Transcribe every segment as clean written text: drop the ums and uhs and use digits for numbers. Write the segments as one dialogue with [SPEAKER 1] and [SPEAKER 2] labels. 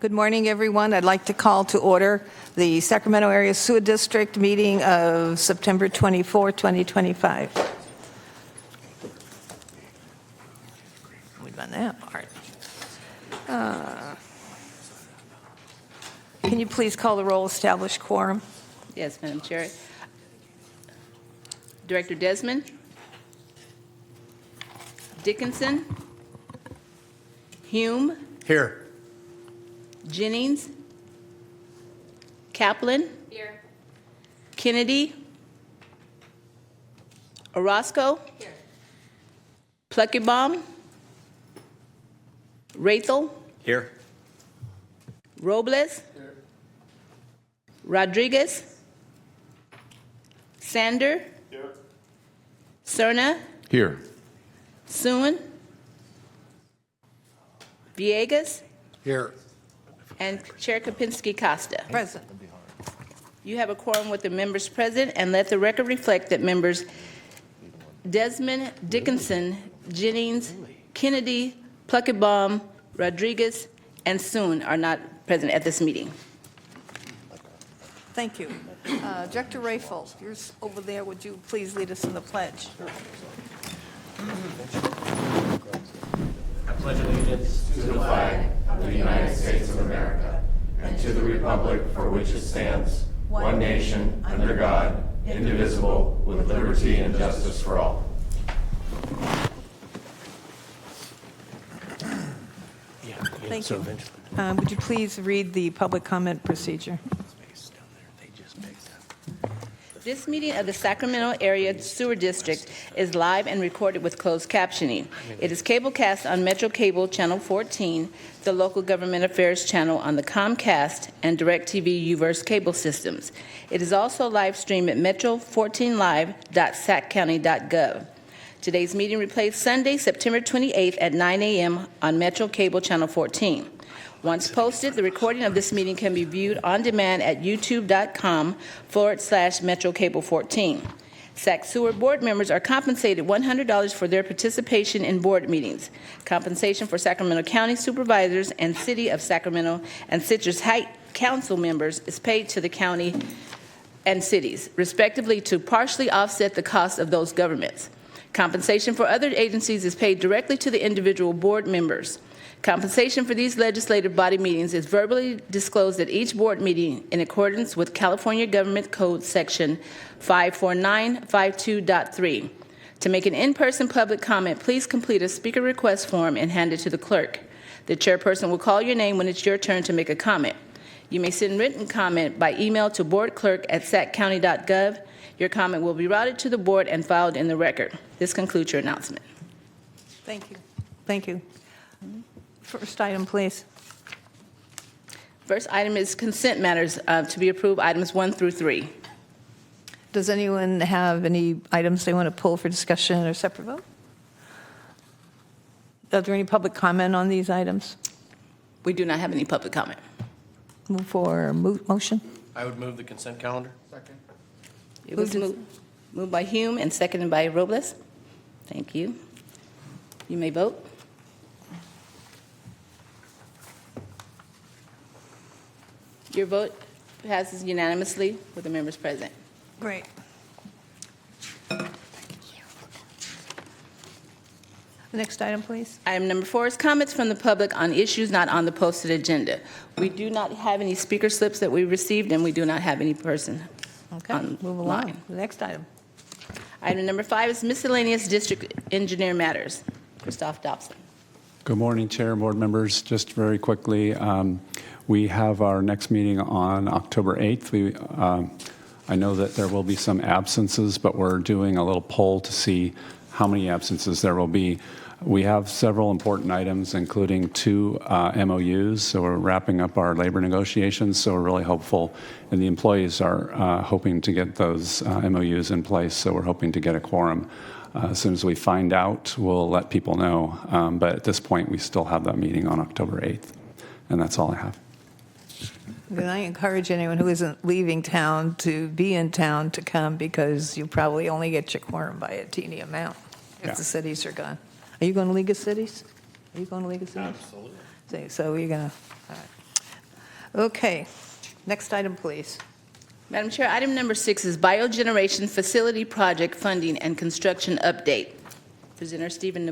[SPEAKER 1] Good morning, everyone. I'd like to call to order the Sacramento Area Sewer District meeting of September 24, 2025. We've done that part. Can you please call the roll, establish quorum?
[SPEAKER 2] Yes, Madam Chair. Director Desmond? Dickinson? Hume?
[SPEAKER 3] Here.
[SPEAKER 2] Jennings? Kaplan?
[SPEAKER 4] Here.
[SPEAKER 2] Kennedy? Orozco?
[SPEAKER 4] Here.
[SPEAKER 2] Pluckybaum? Rathel?
[SPEAKER 3] Here.
[SPEAKER 2] Robles?
[SPEAKER 3] Here.
[SPEAKER 2] Rodriguez? Sander?
[SPEAKER 3] Here.
[SPEAKER 2] Cerna?
[SPEAKER 3] Here.
[SPEAKER 2] Suen? Villegas?
[SPEAKER 3] Here.
[SPEAKER 2] And Chair Kopinski-Costa.
[SPEAKER 1] Present.
[SPEAKER 2] You have a quorum with the members present, and let the record reflect that members Desmond, Dickinson, Jennings, Kennedy, Pluckybaum, Rodriguez, and Suen are not present at this meeting.
[SPEAKER 1] Thank you. Director Rayful, you're over there. Would you please lead us in the pledge?
[SPEAKER 5] I pledge allegiance to the flag of the United States of America and to the republic for which it stands, one nation, under God, indivisible, with liberty and justice for all.
[SPEAKER 1] Thank you. Would you please read the public comment procedure?
[SPEAKER 2] This meeting of the Sacramento Area Sewer District is live and recorded with closed captioning. It is cablecast on Metro Cable Channel 14, the Local Government Affairs channel on the Comcast and DirecTV UVerse cable systems. It is also live streamed at metro14live.saccounty.gov. Today's meeting replays Sunday, September 28th at 9 a.m. on Metro Cable Channel 14. Once posted, the recording of this meeting can be viewed on demand at youtube.com/MetroCable14. SAC Sewer board members are compensated $100 for their participation in board meetings. Compensation for Sacramento County supervisors and City of Sacramento and Citrus Heights council members is paid to the county and cities, respectively, to partially offset the cost of those governments. Compensation for other agencies is paid directly to the individual board members. Compensation for these legislative body meetings is verbally disclosed at each board meeting in accordance with California Government Code Section 54952.3. To make an in-person public comment, please complete a speaker request form and hand it to the clerk. The chairperson will call your name when it's your turn to make a comment. You may send written comment by email to boardclerk@saccounty.gov. Your comment will be routed to the board and filed in the record. This concludes your announcement.
[SPEAKER 1] Thank you. Thank you. First item, please.
[SPEAKER 2] First item is consent matters to be approved, items 1 through 3.
[SPEAKER 1] Does anyone have any items they want to pull for discussion or separate vote? Are there any public comment on these items?
[SPEAKER 2] We do not have any public comment.
[SPEAKER 1] Move for motion?
[SPEAKER 3] I would move the consent calendar. Second.
[SPEAKER 2] It was moved by Hume and seconded by Robles. Thank you. You may vote. Your vote passes unanimously with the members present.
[SPEAKER 1] Great. The next item, please.
[SPEAKER 2] Item number 4 is comments from the public on issues not on the posted agenda. We do not have any speaker slips that we received, and we do not have any person
[SPEAKER 1] Okay,
[SPEAKER 2] on
[SPEAKER 1] move along.
[SPEAKER 2] line.
[SPEAKER 1] The next item.
[SPEAKER 2] Item number 5 is miscellaneous district engineer matters. Christoph Dobson.
[SPEAKER 6] Good morning, Chair and board members. Just very quickly, we have our next meeting on October 8th. I know that there will be some absences, but we're doing a little poll to see how many absences there will be. We have several important items, including 2 MOUs, so we're wrapping up our labor negotiations, so we're really hopeful, and the employees are hoping to get those MOUs in place, so we're hoping to get a quorum. As soon as we find out, we'll let people know, but at this point, we still have that meeting on October 8th, and that's all I have.
[SPEAKER 1] And I encourage anyone who isn't leaving town to be in town to come, because you probably only get your quorum by a teeny amount if
[SPEAKER 6] Yeah.
[SPEAKER 1] the cities are gone. Are you going to League of Cities? Are you going to League of Cities?
[SPEAKER 3] Absolutely.
[SPEAKER 1] So you're going to, all right. Okay, next item, please.
[SPEAKER 2] Madam Chair, item number 6 is Biogeneration Facility Project Funding and Construction Update. Presenter Stephen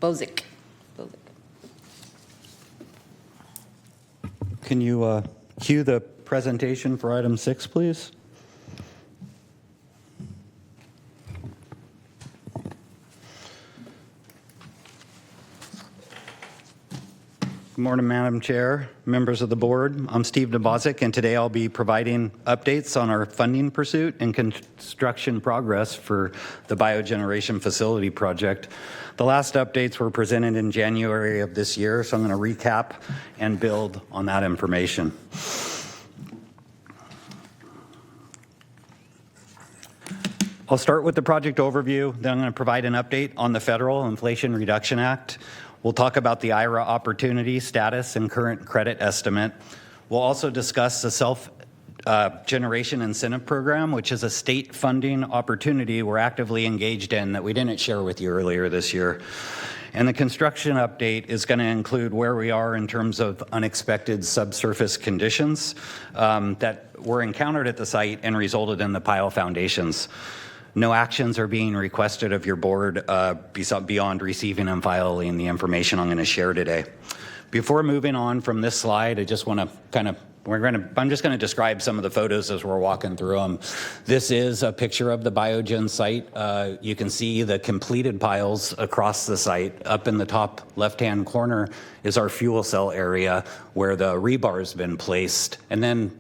[SPEAKER 2] Bozic.
[SPEAKER 4] Can you cue the presentation for item 6, please? Good morning, Madam Chair, members of the board. I'm Steve Bozic, and today I'll be providing updates on our funding pursuit and construction progress for the Biogeneration Facility Project. The last updates were presented in January of this year, so I'm going to recap and build on that information. I'll start with the project overview, then I'm going to provide an update on the Federal Inflation Reduction Act. We'll talk about the IRA opportunity status and current credit estimate. We'll also discuss the Self-Generation Incentive Program, which is a state funding opportunity we're actively engaged in that we didn't share with you earlier this year. And the construction update is going to include where we are in terms of unexpected subsurface conditions that were encountered at the site and resulted in the pile foundations. No actions are being requested of your board beyond receiving and filing the information I'm going to share today. Before moving on from this slide, I just want to I'm just going to describe some of the photos as we're walking through them. This is a picture of the Biogen site. You can see the completed piles across the site. Up in the top left-hand corner is our fuel cell area where the rebar has been placed. And then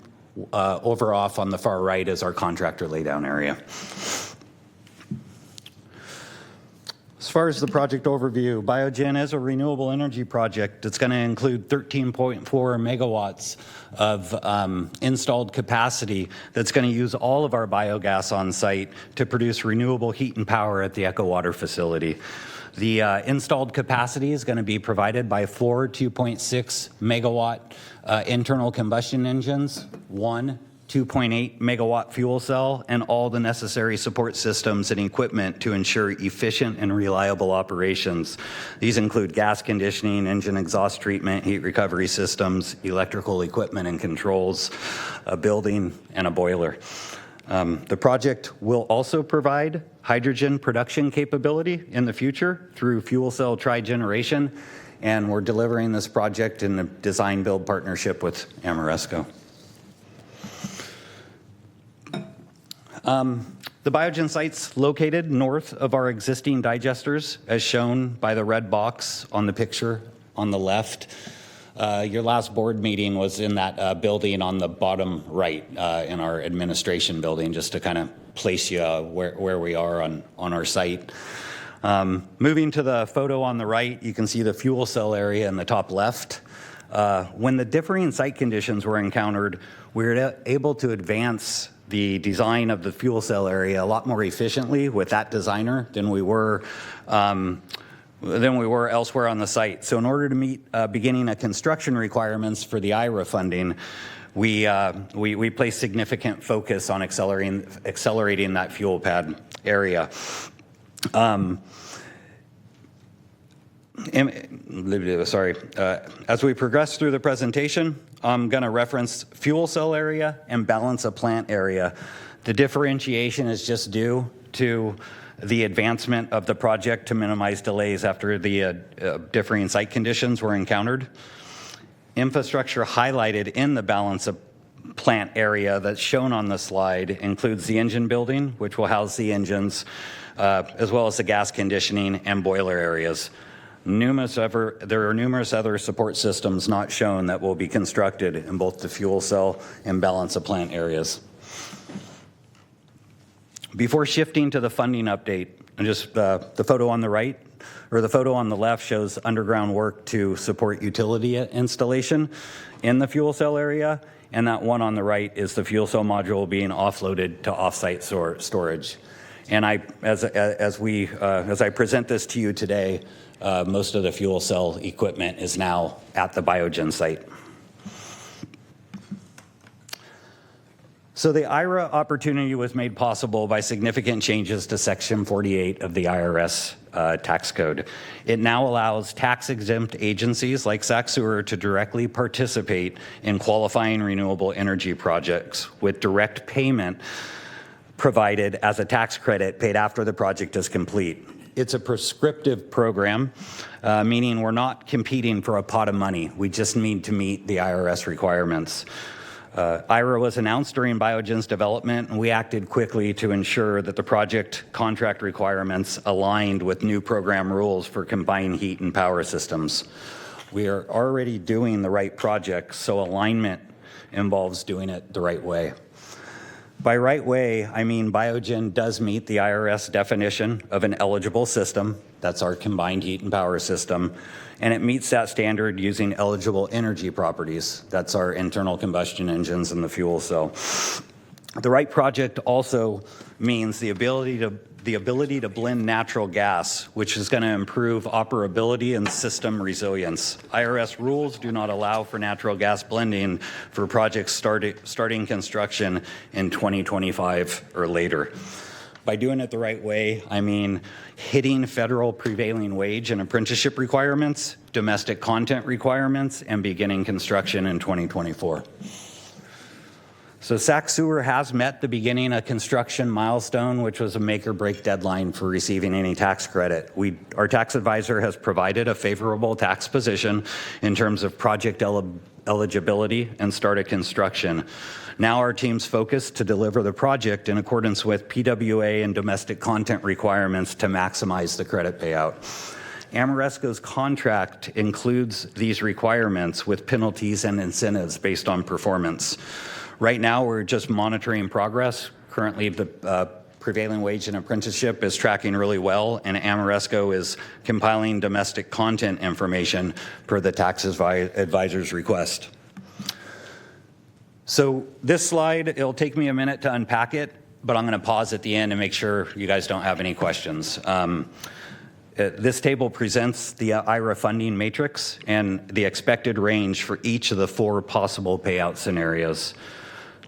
[SPEAKER 4] over off on the far right is our contractor laydown area. As far as the project overview, Biogen is a renewable energy project. It's going to include 13.4 megawatts of installed capacity that's going to use all of our biogas on site to produce renewable heat and power at the Echo Water facility. The installed capacity is going to be provided by 4 2.6 megawatt internal combustion engines, 1 2.8 megawatt fuel cell, and all the necessary support systems and equipment to ensure efficient and reliable operations. These include gas conditioning, engine exhaust treatment, heat recovery systems, electrical equipment and controls, a building, and a boiler. The project will also provide hydrogen production capability in the future through fuel cell trigeneration, and we're delivering this project in a design-build partnership with Ameresco. The Biogen site's located north of our existing digesters, as shown by the red box on the picture on the left. Your last board meeting was in that building on the bottom right, in our administration building, just to kind of place you where we are on our site. Moving to the photo on the right, you can see the fuel cell area in the top left. When the differing site conditions were encountered, we were able to advance the design of the fuel cell area a lot more efficiently with that designer than we were elsewhere on the site. So in order to meet beginning of construction requirements for the IRA funding, we place significant focus on accelerating that fuel pad area. As we progress through the presentation, I'm going to reference fuel cell area and balance of plant area. The differentiation is just due to the advancement of the project to minimize delays after the differing site conditions were encountered. Infrastructure highlighted in the balance of plant area that's shown on the slide includes the engine building, which will house the engines, as well as the gas conditioning and boiler areas. There are numerous other support systems not shown that will be constructed in both the fuel cell and balance of plant areas. Before shifting to the funding update, just the photo on the right, or the photo on the left shows underground work to support utility installation in the fuel cell area, and that one on the right is the fuel cell module being offloaded to offsite storage. And as I present this to you today, most of the fuel cell equipment is now at the Biogen site. So the IRA opportunity was made possible by significant changes to Section 48 of the IRS tax code. It now allows tax-exempt agencies like Sac Sewer to directly participate in qualifying renewable energy projects with direct payment provided as a tax credit paid after the project is complete. It's a prescriptive program, meaning we're not competing for a pot of money. We just need to meet the IRS requirements. IRA was announced during Biogen's development, and we acted quickly to ensure that the project contract requirements aligned with new program rules for combined heat and power systems. We are already doing the right projects, so alignment involves doing it the right way. By right way, I mean Biogen does meet the IRS definition of an eligible system. That's our combined heat and power system. And it meets that standard using eligible energy properties. That's our internal combustion engines and the fuel cell. The right project also means the ability to blend natural gas, which is going to improve operability and system resilience. IRS rules do not allow for natural gas blending for projects starting construction in 2025 or later. By doing it the right way, I mean hitting federal prevailing wage and apprenticeship requirements, domestic content requirements, and beginning construction in 2024. So Sac Sewer has met the beginning of construction milestone, which was a make or break deadline for receiving any tax credit. Our tax advisor has provided a favorable tax position in terms of project eligibility and start of construction. Now our team's focused to deliver the project in accordance with PWA and domestic content requirements to maximize the credit payout. Ameresco's contract includes these requirements with penalties and incentives based on performance. Right now, we're just monitoring progress. Currently, the prevailing wage and apprenticeship is tracking really well, and Ameresco is compiling domestic content information per the tax advisor's request. So this slide, it'll take me a minute to unpack it, but I'm going to pause at the end and make sure you guys don't have any questions. This table presents the IRA funding matrix and the expected range for each of the 4 possible payout scenarios.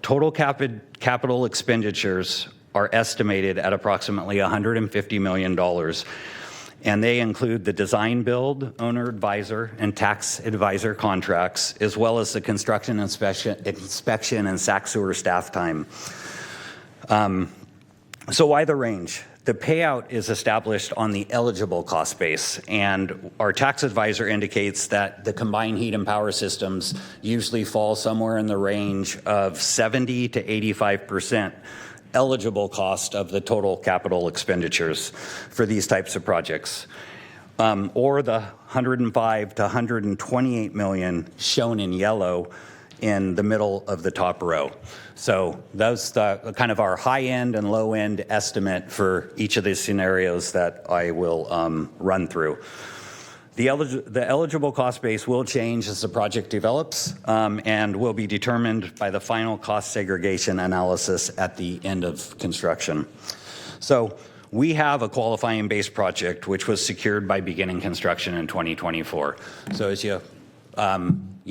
[SPEAKER 4] Total capital expenditures are estimated at approximately $150 million, and they include the design build, owner advisor, and tax advisor contracts, as well as the construction inspection and Sac Sewer staff time. So why the range? The payout is established on the eligible cost base, and our tax advisor indicates that the combined heat and power systems usually fall somewhere in the range of 70 to 85% eligible cost of the total capital expenditures for these types of projects, or the 105 to 128 million shown in yellow in the middle of the top row. So that's the kind of our high end and low end estimate for each of these scenarios that I will run through. The eligible cost base will change as the project develops and will be determined by the final cost segregation analysis at the end of construction. So we have a qualifying base project which was secured by beginning construction in 2024. So as you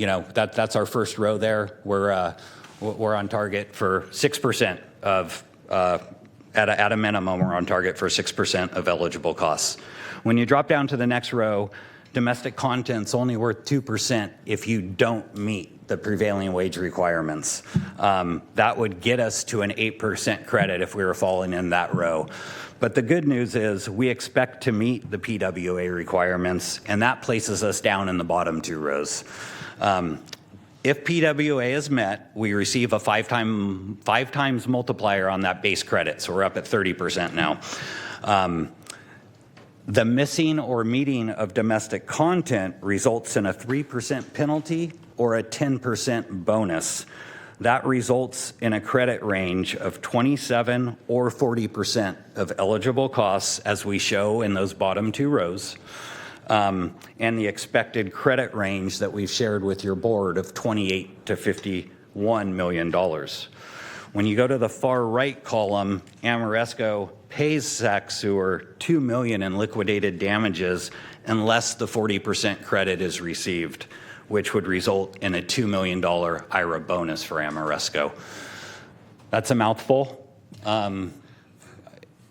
[SPEAKER 4] know, that's our first row there. We're on target for 6% of, at a minimum, we're on target for 6% of eligible costs. When you drop down to the next row, domestic content's only worth 2% if you don't meet the prevailing wage requirements. That would get us to an 8% credit if we were falling in that row. But the good news is we expect to meet the PWA requirements, and that places us down in the bottom 2 rows. If PWA is met, we receive a 5 times multiplier on that base credit, so we're up at 30% now. The missing or meeting of domestic content results in a 3% penalty or a 10% bonus. That results in a credit range of 27 or 40% of eligible costs, as we show in those bottom 2 rows. And the expected credit range that we've shared with your board of $28 to $51 million. When you go to the far right column, Ameresco pays Sac Sewer $2 million in liquidated damages unless the 40% credit is received, which would result in a $2 million IRA bonus for Ameresco. That's a mouthful.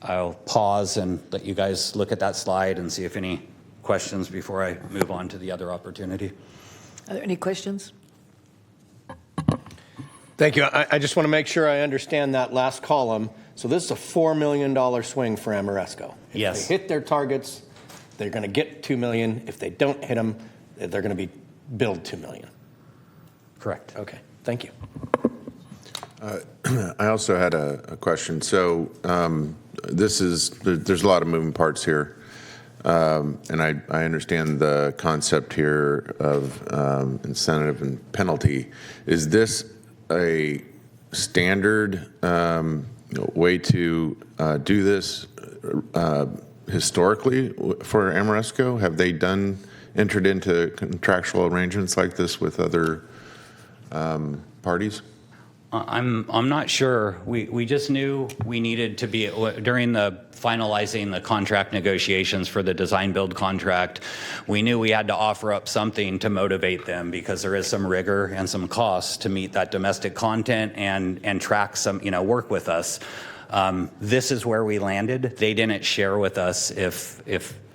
[SPEAKER 4] I'll pause and let you guys look at that slide and see if any questions before I move on to the other opportunity.
[SPEAKER 1] Are there any questions?
[SPEAKER 3] Thank you. I just want to make sure I understand that last column. So this is a $4 million swing for Amoresco.
[SPEAKER 4] Yes.
[SPEAKER 3] If they hit their targets, they're going to get $2 million. If they don't hit them, they're going to be billed $2 million.
[SPEAKER 4] Correct.
[SPEAKER 3] Okay. Thank you.
[SPEAKER 5] I also had a question. So there's a lot of moving parts here. And I understand the concept here of incentive and penalty. Is this a standard way to do this historically for Amoresco? Have they entered into contractual arrangements like this with other parties?
[SPEAKER 4] I'm not sure. We just knew we needed to be, during the finalizing the contract negotiations for the design build contract, we knew we had to offer up something to motivate them because there is some rigor and some costs to meet that domestic content and track some, work with us. This is where we landed. They didn't share with us if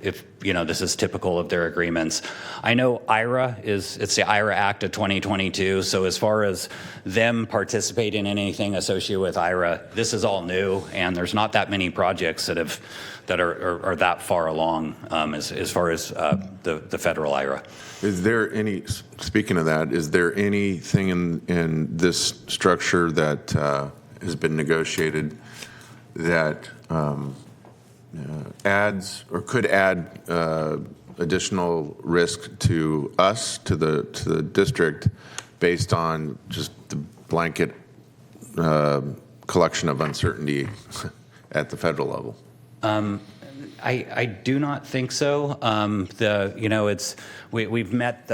[SPEAKER 4] this is typical of their agreements. I know it's the IRA Act of 2022. So as far as them participating in anything associated with IRA, this is all new, and there's not that many projects that are that far along as far as the federal IRA.
[SPEAKER 5] Is there speaking of that, is there anything in this structure that has been negotiated that adds or could add additional risk to us, to the district, based on just the blanket collection of uncertainty at the federal level?
[SPEAKER 4] I do not think so. We've met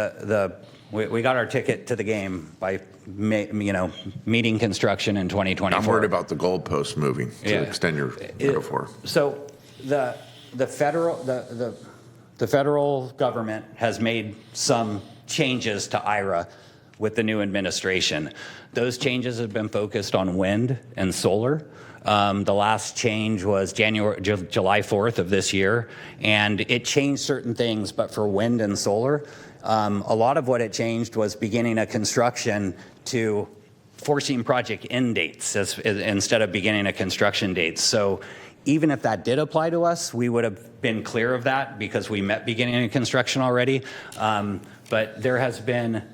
[SPEAKER 4] we got our ticket to the game by meeting construction in 2024.
[SPEAKER 5] I'm worried about the goalpost moving, to extend your metaphor.
[SPEAKER 4] So the federal government has made some changes to IRA with the new administration. Those changes have been focused on wind and solar. The last change was July 4th of this year, and it changed certain things, but for wind and solar, a lot of what it changed was beginning a construction to forcing project end dates instead of beginning a construction dates. So even if that did apply to us, we would have been clear of that because we met beginning of construction already. But there's been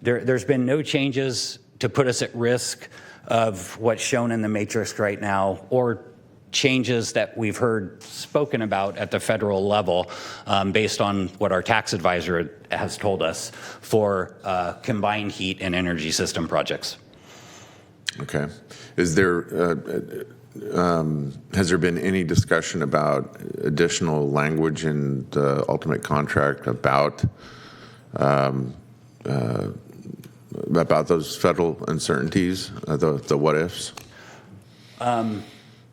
[SPEAKER 4] no changes to put us at risk of what's shown in the matrix right now, or changes that we've heard spoken about at the federal level based on what our tax advisor has told us for combined heat and energy system projects.
[SPEAKER 5] Okay. Has there been any discussion about additional language in the ultimate contract about those federal uncertainties, the what ifs?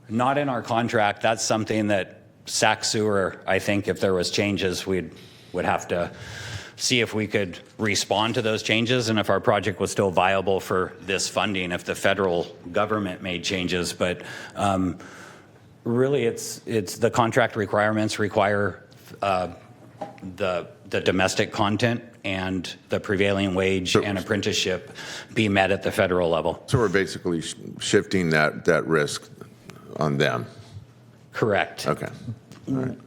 [SPEAKER 4] Not in our contract. That's something that Sac Sewer, I think if there was changes, would have to see if we could respond to those changes and if our project was still viable for this funding, if the federal government made changes. But really, it's the contract requirements require the domestic content and the prevailing wage and apprenticeship be met at the federal level.
[SPEAKER 5] So we're basically shifting that risk on them.
[SPEAKER 4] Correct.
[SPEAKER 5] Okay. All right.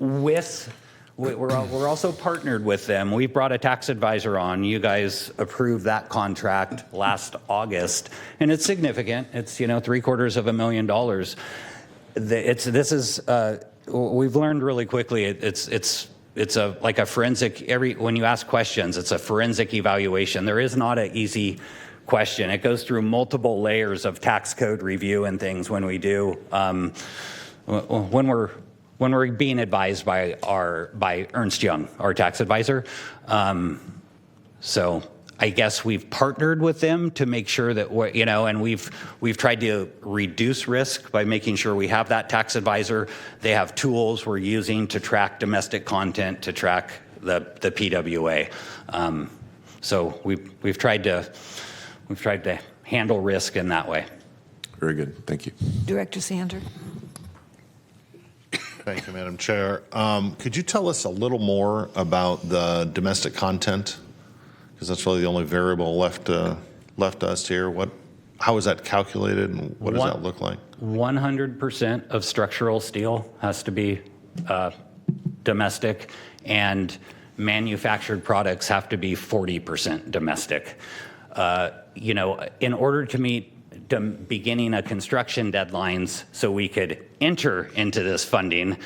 [SPEAKER 4] We're also partnered with them. We brought a tax advisor on. You guys approved that contract last August, and it's significant. It's $750,000. We've learned really quickly. It's like a forensic. When you ask questions, it's a forensic evaluation. There is not an easy question. It goes through multiple layers of tax code review and things when we do. When we're being advised by Ernst Young, our tax advisor. So I guess we've partnered with them to make sure that and we've tried to reduce risk by making sure we have that tax advisor. They have tools we're using to track domestic content, to track the PWA. So we've tried to handle risk in that way.
[SPEAKER 5] Very good. Thank you.
[SPEAKER 1] Director Sander?
[SPEAKER 7] Thank you, Madam Chair. Could you tell us a little more about the domestic content? Because that's really the only variable left us here. How is that calculated, and what does that look like?
[SPEAKER 4] 100% of structural steel has to be domestic, and manufactured products have to be 40% domestic. In order to meet beginning of construction deadlines so we could enter into this funding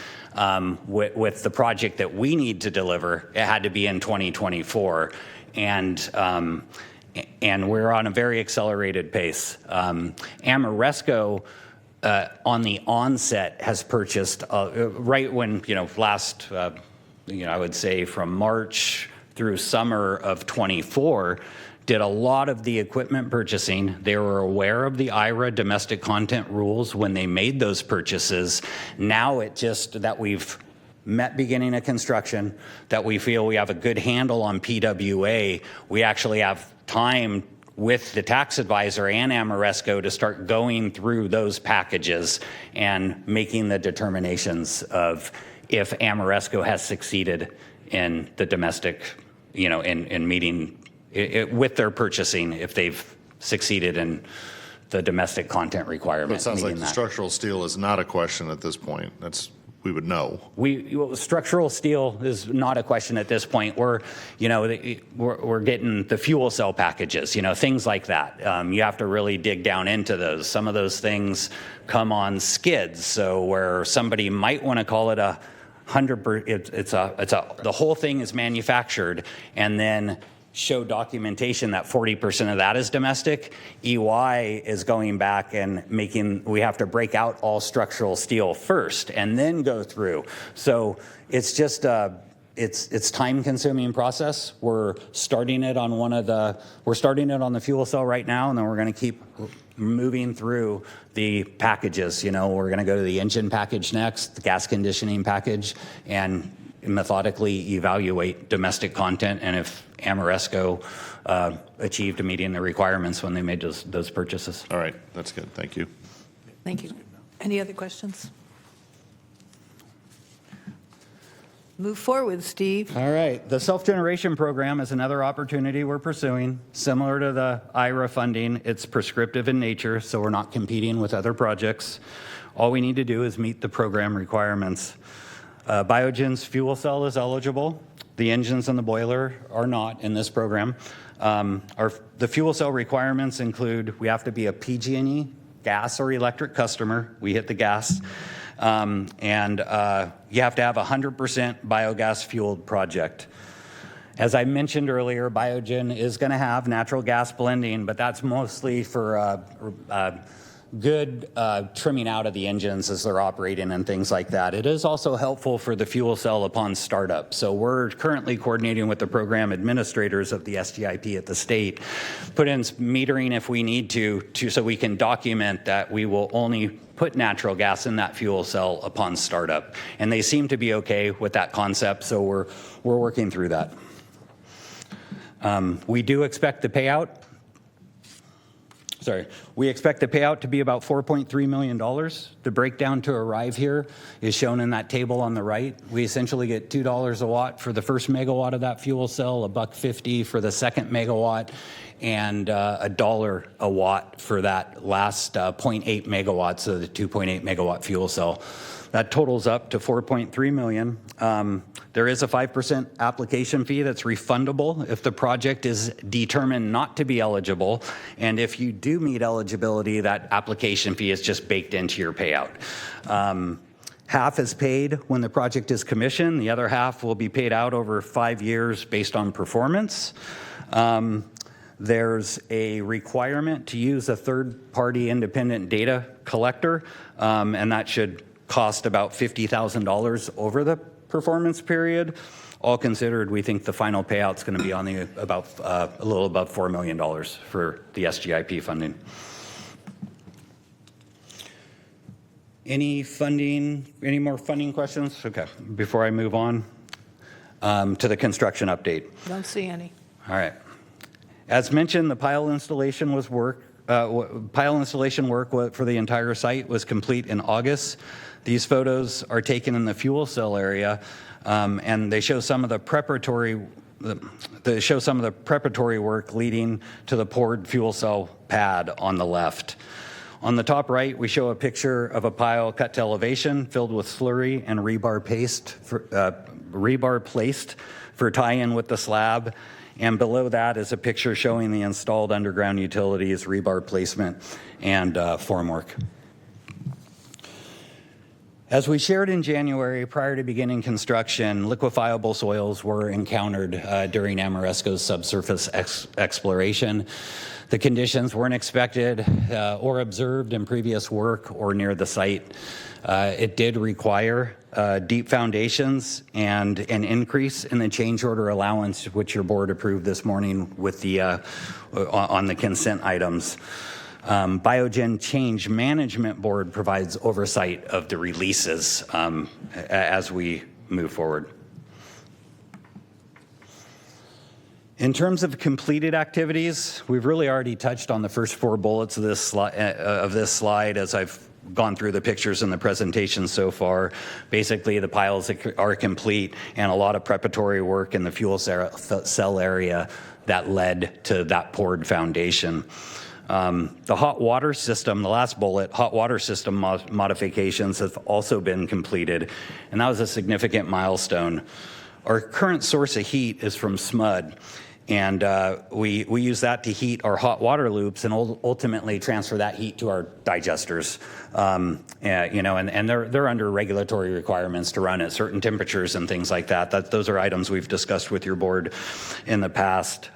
[SPEAKER 4] with the project that we need to deliver, it had to be in 2024. And we're on a very accelerated pace. Ameresco, on the onset, has purchased, right when, last, I would say from March through summer of 24, did a lot of the equipment purchasing. They were aware of the IRA domestic content rules when they made those purchases. Now it just that we've met beginning of construction, that we feel we have a good handle on PWA, we actually have time with the tax advisor and Ameresco to start going through those packages and making the determinations of if Ameresco has succeeded in the domestic, in meeting with their purchasing, if they've succeeded in the domestic content requirement.
[SPEAKER 7] It sounds like
[SPEAKER 4] meeting
[SPEAKER 7] the
[SPEAKER 4] that.
[SPEAKER 7] structural steel is not a question at this point. We would know.
[SPEAKER 4] Structural steel is not a question at this point. We're getting the fuel cell packages, things like that. You have to really dig down into those. Some of those things come on skids, so where somebody might want to call it 100%, the whole thing is manufactured, and then show documentation that 40% of that is domestic. EY is going back and we have to break out all structural steel first and then go through. So it's just it's time-consuming process. We're starting it on the fuel cell right now, and then we're going to keep moving through the packages. We're going to go to the engine package next, the gas conditioning package, and methodically evaluate domestic content, and if Ameresco achieved meeting the requirements when they made those purchases.
[SPEAKER 7] All right, that's good. Thank you.
[SPEAKER 1] Thank you. Any other questions? Move forward, Steve.
[SPEAKER 4] All right. The self-generation program is another opportunity we're pursuing. Similar to the IRA funding, it's prescriptive in nature, so we're not competing with other projects. All we need to do is meet the program requirements. Biogen's fuel cell is eligible. The engines and the boiler are not in this program. The fuel cell requirements include we have to be a PG&E, gas or electric customer. We hit the gas. And you have to have a 100% biogas fueled project. As I mentioned earlier, Biogen is going to have natural gas blending, but that's mostly for good trimming out of the engines as they're operating and things like that. It is also helpful for the fuel cell upon startup. So we're currently coordinating with the program administrators of the SGIP at the state, put in metering if we need to so we can document that we will only put natural gas in that fuel cell upon startup. And they seem to be okay with that concept, so we're working through that. We do expect the payout. We expect the payout to be about $4.3 million. The breakdown to arrive here is shown in that table on the right. We essentially get $2 a watt for the first megawatt of that fuel cell, $1.50 for the second megawatt, and $1 a watt for that last 0.8 megawatts of the 2.8 megawatt fuel cell. That totals up to $4.3 million. There is a 5% application fee that's refundable if the project is determined not to be eligible. And if you do meet eligibility, that application fee is just baked into your payout. Half is paid when the project is commissioned. The other half will be paid out over 5 years based on performance. There's a requirement to use a third-party independent data collector, and that should cost about $50,000 over the performance period. All considered, we think the final payout's going to be on a little above $4 million for the SGIP funding. Any more funding questions? Okay, before I move on to the construction update.
[SPEAKER 1] Don't see any.
[SPEAKER 4] All right. As mentioned, the pile installation was pile installation work for the entire site was complete in August. These photos are taken in the fuel cell area, and they show some of the preparatory work leading to the poured fuel cell pad on the left. On the top right, we show a picture of a pile cut to elevation filled with slurry and rebar placed for tie-in with the slab. And below that is a picture showing the installed underground utilities, rebar placement, and formwork. As we shared in January, prior to beginning construction, liquefiable soils were encountered during Amoresco's subsurface exploration. The conditions weren't expected or observed in previous work or near the site. It did require deep foundations and an increase in the change order allowance, which your board approved this morning with the on the consent items. Biogen Change Management Board provides oversight of the releases as we move forward. In terms of completed activities, we've really already touched on the first 4 bullets of this slide as I've gone through the pictures and the presentation so far. Basically, the piles are complete and a lot of preparatory work in the fuel cell area that led to that poured foundation. The hot water system, the last bullet, hot water system modifications have also been completed, and that was a significant milestone. Our current source of heat is from SMUD, and we use that to heat our hot water loops and ultimately transfer that heat to our digesters. And they're under regulatory requirements to run at certain temperatures and things like that. Those are items we've discussed with your board in the past.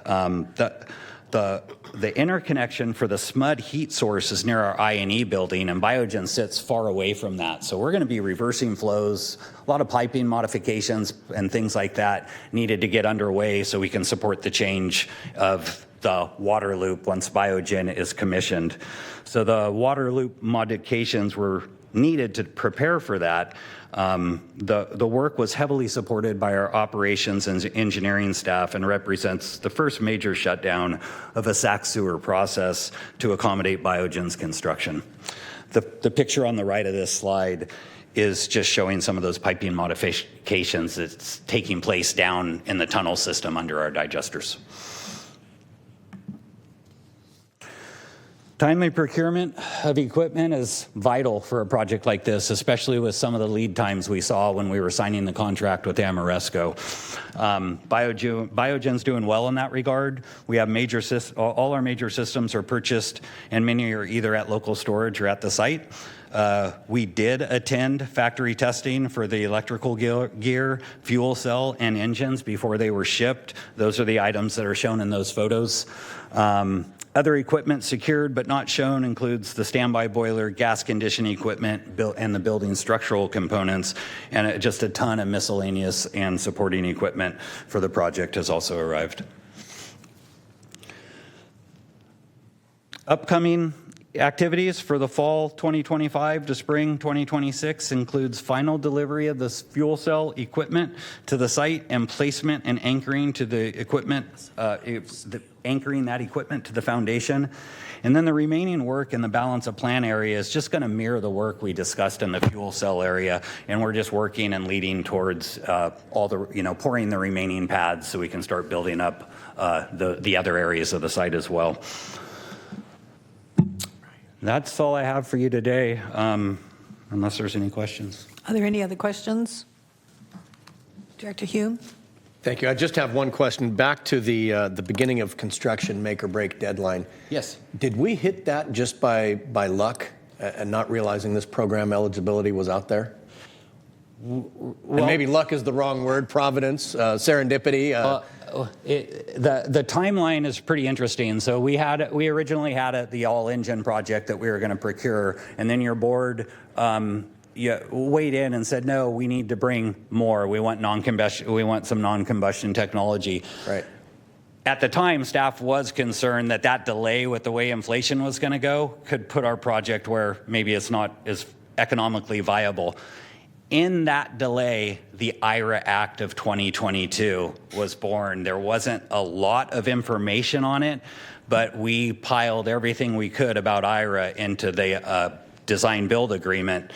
[SPEAKER 4] The interconnection for the SMUD heat source is near our I&E building, and Biogen sits far away from that. So we're going to be reversing flows, a lot of piping modifications and things like that needed to get underway so we can support the change of the water loop once Biogen is commissioned. So the water loop modifications were needed to prepare for that. The work was heavily supported by our operations and engineering staff and represents the first major shutdown of a SAC sewer process to accommodate Biogen's construction. The picture on the right of this slide is just showing some of those piping modifications that's taking place down in the tunnel system under our digesters. Timely procurement of equipment is vital for a project like this, especially with some of the lead times we saw when we were signing the contract with Amoresco. Biogen's doing well in that regard. We have all our major systems are purchased, and many are either at local storage or at the site. We did attend factory testing for the electrical gear, fuel cell, and engines before they were shipped. Those are the items that are shown in those photos. Other equipment secured but not shown includes the standby boiler, gas conditioning equipment, and the building structural components, and just a ton of miscellaneous and supporting equipment for the project has also arrived. Upcoming activities for the fall 2025 to spring 2026 includes final delivery of this fuel cell equipment to the site and placement and anchoring to the equipment, anchoring that equipment to the foundation. And then the remaining work in the balance of plant area is just going to mirror the work we discussed in the fuel cell area, and we're just working and leading towards pouring the remaining pads so we can start building up the other areas of the site as well. That's all I have for you today, unless there's any questions.
[SPEAKER 1] Are there any other questions? Director Hume?
[SPEAKER 3] Thank you. I just have one question. Back to the beginning of construction make or break deadline.
[SPEAKER 4] Yes.
[SPEAKER 3] Did we hit that just by luck and not realizing this program eligibility was out there? And maybe luck is the wrong word, providence, serendipity.
[SPEAKER 4] The timeline is pretty interesting. So we originally had the all-engine project that we were going to procure, and then your board weighed in and said, no, we need to bring more. We want non-combustion. We want some non-combustion technology.
[SPEAKER 3] Right.
[SPEAKER 4] At the time, staff was concerned that delay with the way inflation was going to go could put our project where maybe it's not as economically viable. in that delay, the IRA Act of 2022 was born. There wasn't a lot of information on it, but we piled everything we could about IRA into the design build agreement.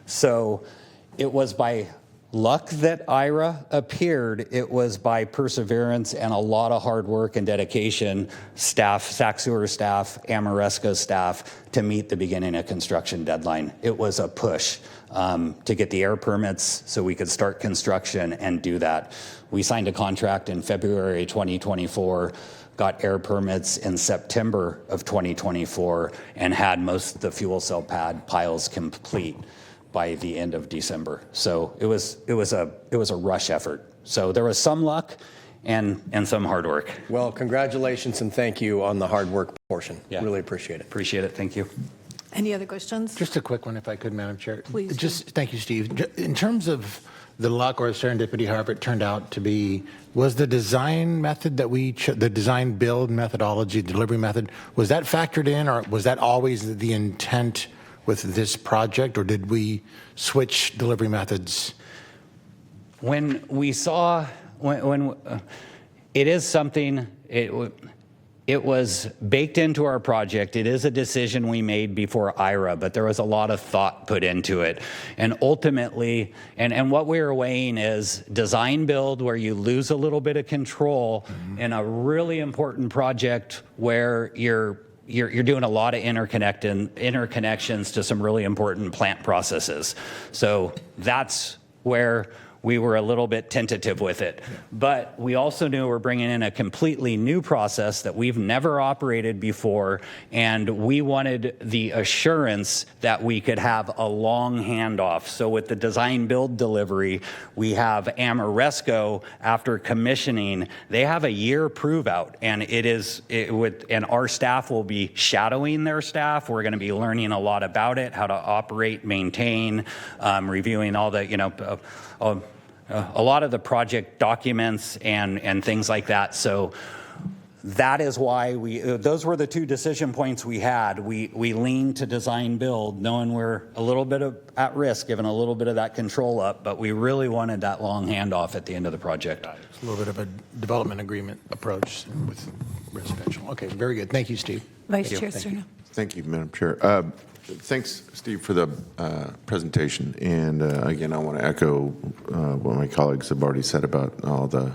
[SPEAKER 4] So it was by luck that IRA appeared. It was by perseverance and a lot of hard work and dedication, staff, Sac Sewer staff, Amoresco staff, to meet the beginning of construction deadline. It was a push to get the air permits so we could start construction and do that. We signed a contract in February 2024, got air permits in September of 2024, and had most of the fuel cell pad piles complete by the end of December. So it was a rush effort. So there was some luck and some hard work.
[SPEAKER 3] Well, congratulations and thank you on the hard work portion.
[SPEAKER 4] Yeah.
[SPEAKER 3] Really appreciate it.
[SPEAKER 4] Appreciate it. Thank you.
[SPEAKER 1] Any other questions?
[SPEAKER 8] Just a quick one, if I could, Madam Chair.
[SPEAKER 1] Please do.
[SPEAKER 8] Thank you, Steve. In terms of the luck or serendipity, however it turned out to be, was the design method that the design build methodology, delivery method, was that factored in, or was that always the intent with this project, or did we switch delivery methods?
[SPEAKER 4] When we saw, it is something, it was baked into our project. It is a decision we made before IRA, but there was a lot of thought put into it. And ultimately, and what we were weighing is design build, where you lose a little bit of control in a really important project where you're doing a lot of interconnections to some really important plant processes. So that's where we were a little bit tentative with it. But we also knew we're bringing in a completely new process that we've never operated before, and we wanted the assurance that we could have a long handoff. So with the design build delivery, we have Amoresco, after commissioning, they have a year prove out, and and our staff will be shadowing their staff. We're going to be learning a lot about it, how to operate, maintain, reviewing all the, a lot of the project documents and things like that. So that is why those were the two decision points we had. We leaned to design build, knowing we're a little bit at risk, giving a little bit of that control up, but we really wanted that long handoff at the end of the project.
[SPEAKER 8] It's a little bit of a development agreement approach with residential. Okay, very good. Thank you, Steve.
[SPEAKER 1] Vice Chair Cerna.
[SPEAKER 5] Thank you, Madam Chair. Thanks, Steve, for the presentation. And again, I want to echo what my colleagues have already said about all the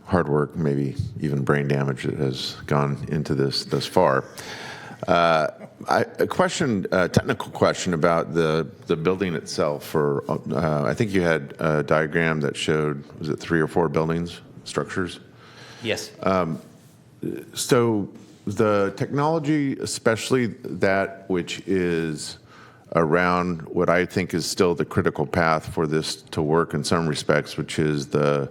[SPEAKER 5] hard work, maybe even brain damage that has gone into this thus far. A technical question about the building itself. I think you had a diagram that showed, was it 3 or 4 buildings, structures?
[SPEAKER 4] Yes.
[SPEAKER 5] So the technology, especially that which is around what I think is still the critical path for this to work in some respects, which is the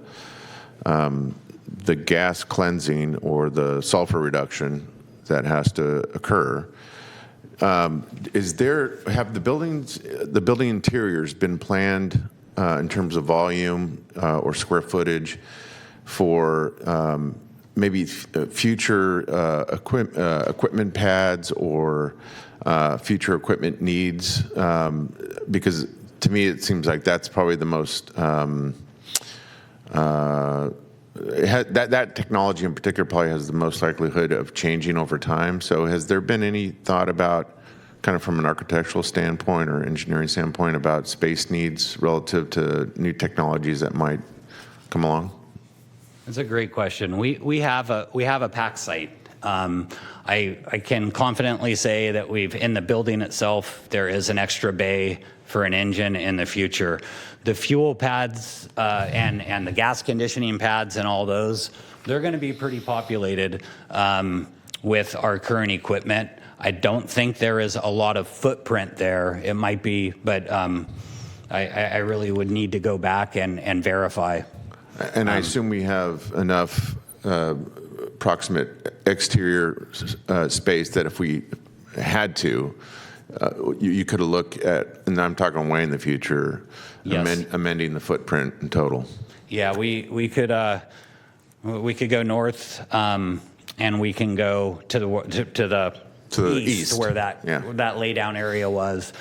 [SPEAKER 5] gas cleansing or the sulfur reduction that has to occur. Have the building interiors been planned in terms of volume or square footage for maybe future equipment pads or future equipment needs? Because to me, it seems like that's probably the most, that technology in particular probably has the most likelihood of changing over time. So has there been any thought about, kind of from an architectural standpoint or engineering standpoint, about space needs relative to new technologies that might come along?
[SPEAKER 4] That's a great question. We have a pack site. I can confidently say that in the building itself, there is an extra bay for an engine in the future. The fuel pads and the gas conditioning pads and all those, they're going to be pretty populated with our current equipment. I don't think there is a lot of footprint there. It might be, but I really would need to go back and verify.
[SPEAKER 5] And I assume we have enough proximate exterior space that if we had to, you could look at, and I'm talking way in the future,
[SPEAKER 4] yes,
[SPEAKER 5] amending the footprint in total.
[SPEAKER 4] Yeah, we could go north, and we can go to the
[SPEAKER 9] To the east.
[SPEAKER 4] where that
[SPEAKER 9] Yeah.
[SPEAKER 4] that laydown area was.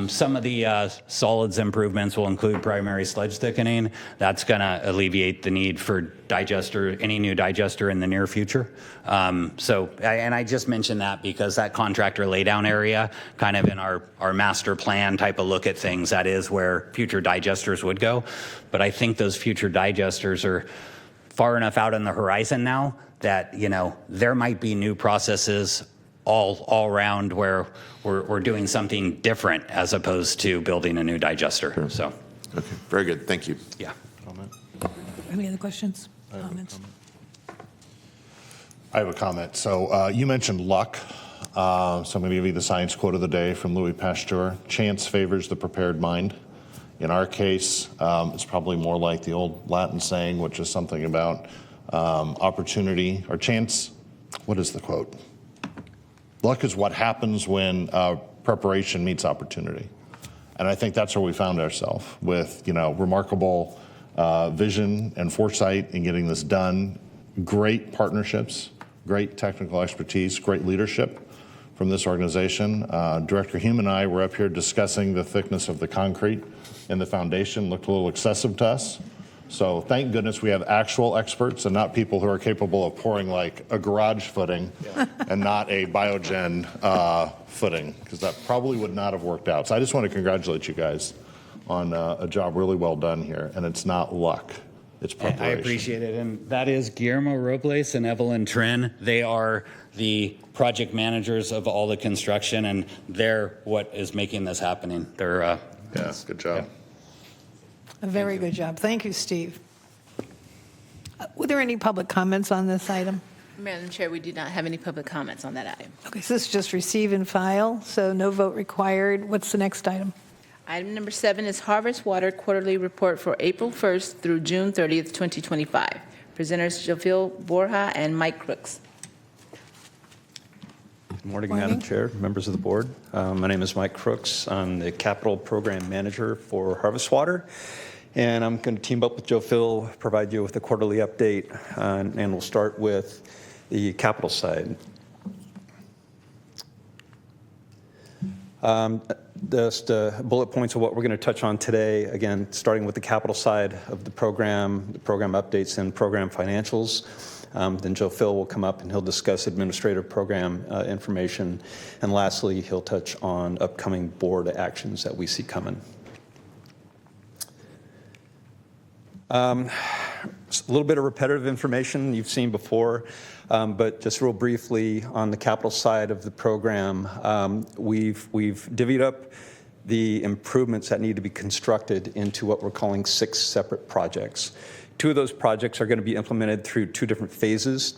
[SPEAKER 4] Some of the solids improvements will include primary sledge thickening. That's going to alleviate the need for any new digester in the near future. And I just mentioned that because that contractor laydown area, kind of in our master plan type of look at things, that is where future digesters would go. But I think those future digesters are far enough out on the horizon now that, there might be new processes all around where we're doing something different as opposed to building a new digester.
[SPEAKER 9] Sure.
[SPEAKER 4] So,
[SPEAKER 9] Okay, very good. Thank you.
[SPEAKER 4] yeah.
[SPEAKER 1] Any other questions, comments?
[SPEAKER 7] I have a comment. So you mentioned luck. So I'm going to give you the science quote of the day from Louis Pasteur. Chance favors the prepared mind. In our case, it's probably more like the old Latin saying, which is something about opportunity or chance. What is the quote? Luck is what happens when preparation meets opportunity. And I think that's where we found ourselves with, remarkable vision and foresight in getting this done, great partnerships, great technical expertise, great leadership from this organization. Director Hume and I were up here discussing the thickness of the concrete in the foundation. Looked a little excessive to us. So thank goodness we have actual experts and not people who are capable of pouring like a garage footing and not a Biogen footing, because that probably would not have worked out. So I just want to congratulate you guys on a job really well done here. And it's not luck, it's preparation.
[SPEAKER 4] I appreciate it. And that is Guillermo Robles and Evelyn Trin. They are the project managers of all the construction, and they're what is making this happening. They're
[SPEAKER 7] Good job.
[SPEAKER 1] A very good job. Thank you, Steve. Were there any public comments on this item?
[SPEAKER 2] Madam Chair, we do not have any public comments on that item.
[SPEAKER 1] Okay, so this is just receive and file, so no vote required. What's the next item?
[SPEAKER 2] Item number 7 is Harvest Water Quarterly Report for April 1st through June 30th, 2025. Presenters Jophil Borja and Mike Crooks.
[SPEAKER 10] Good morning,
[SPEAKER 1] Morning.
[SPEAKER 10] Madam Chair, members of the board. My name is Mike Crooks. I'm the Capital Program Manager for Harvest Water, and I'm going to team up with Joe Phil, provide you with a quarterly update, and we'll start with the capital side. Just bullet points of what we're going to touch on today, again, starting with the capital side of the program updates and program financials. Then Joe Phil will come up and he'll discuss administrative program information. And lastly, he'll touch on upcoming board actions that we see coming. A little bit of repetitive information you've seen before, but just real briefly on the capital side of the program, we've divvied up the improvements that need to be constructed into what we're calling 6 separate projects. 2 of those projects are going to be implemented through 2 different phases.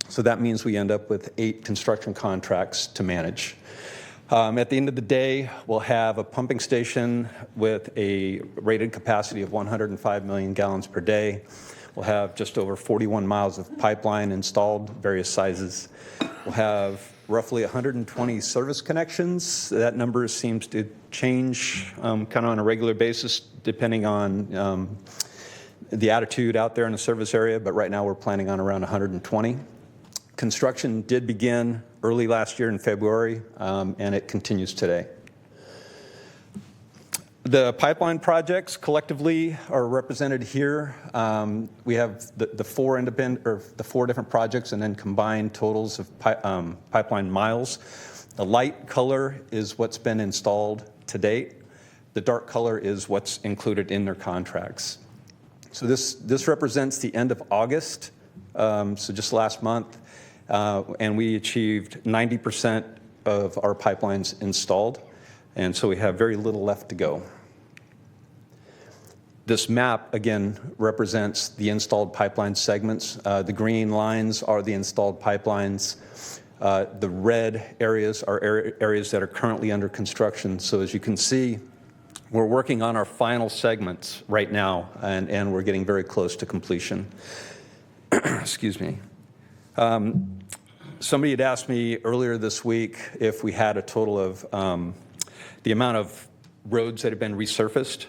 [SPEAKER 10] So that means we end up with 8 construction contracts to manage. At the end of the day, we'll have a pumping station with a rated capacity of 105 million gallons per day. We'll have just over 41 miles of pipeline installed, various sizes. We'll have roughly 120 service connections. That number seems to change kind of on a regular basis depending on the attitude out there in the service area, but right now we're planning on around 120. Construction did begin early last year in February, and it continues today. The pipeline projects collectively are represented here. We have the 4 different projects and then combined totals of pipeline miles. The light color is what's been installed to date. The dark color is what's included in their contracts. So this represents the end of August, so just last month, and we achieved 90% of our pipelines installed, and so we have very little left to go. This map, again, represents the installed pipeline segments. The green lines are the installed pipelines. The red areas are areas that are currently under construction. So as you can see, we're working on our final segments right now, and we're getting very close to completion. Excuse me. Somebody had asked me earlier this week if we had a total of the amount of roads that have been resurfaced,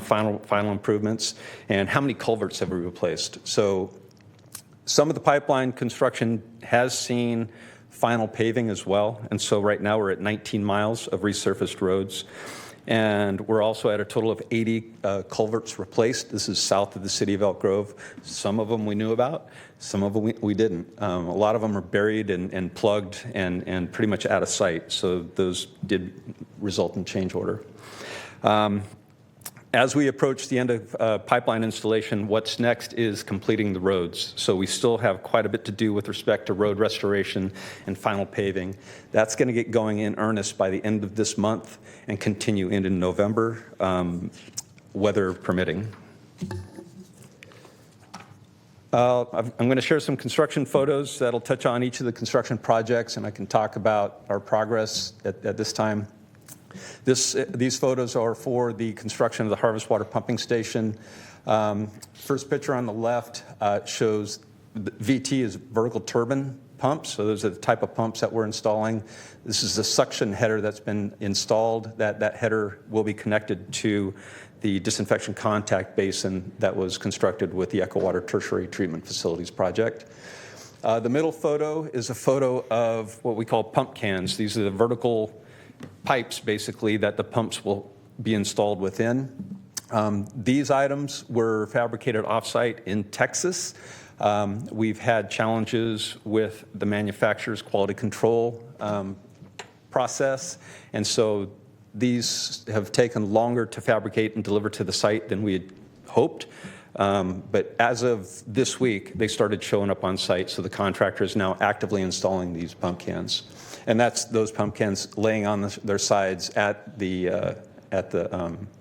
[SPEAKER 10] final improvements, and how many culverts have we replaced. So some of the pipeline construction has seen final paving as well. And so right now we're at 19 miles of resurfaced roads. And we're also at a total of 80 culverts replaced. This is south of the city of Elk Grove. Some of them we knew about, some of them we didn't. A lot of them are buried and plugged and pretty much out of sight. So those did result in change order. As we approach the end of pipeline installation, what's next is completing the roads. So we still have quite a bit to do with respect to road restoration and final paving. That's going to get going in earnest by the end of this month and continue into November, weather permitting. I'm going to share some construction photos that'll touch on each of the construction projects, and I can talk about our progress at this time. These photos are for the construction of the harvest water pumping station. First picture on the left shows VT is vertical turbine pumps. So those are the type of pumps that we're installing. This is the suction header that's been installed. That header will be connected to the disinfection contact basin that was constructed with the Echo Water Tertiary Treatment Facilities project. The middle photo is a photo of what we call pump cans. These are the vertical pipes, basically, that the pumps will be installed within. These items were fabricated off-site in Texas. We've had challenges with the manufacturer's quality control process, and so these have taken longer to fabricate and deliver to the site than we had hoped. But as of this week, they started showing up on site, so the contractor is now actively installing these pump cans. And that's those pump cans laying on their sides at the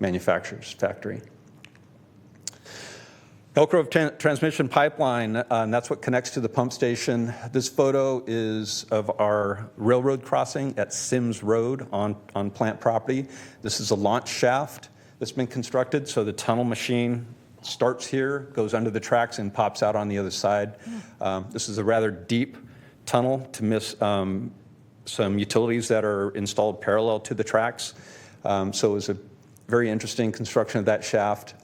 [SPEAKER 10] manufacturer's factory. Elk Grove Transmission Pipeline, and that's what connects to the pump station. This photo is of our railroad crossing at Sims Road on plant property. This is a launch shaft that's been constructed, so the tunnel machine starts here, goes under the tracks, and pops out on the other side. This is a rather deep tunnel to miss some utilities that are installed parallel to the tracks. So it was a very interesting construction of that shaft.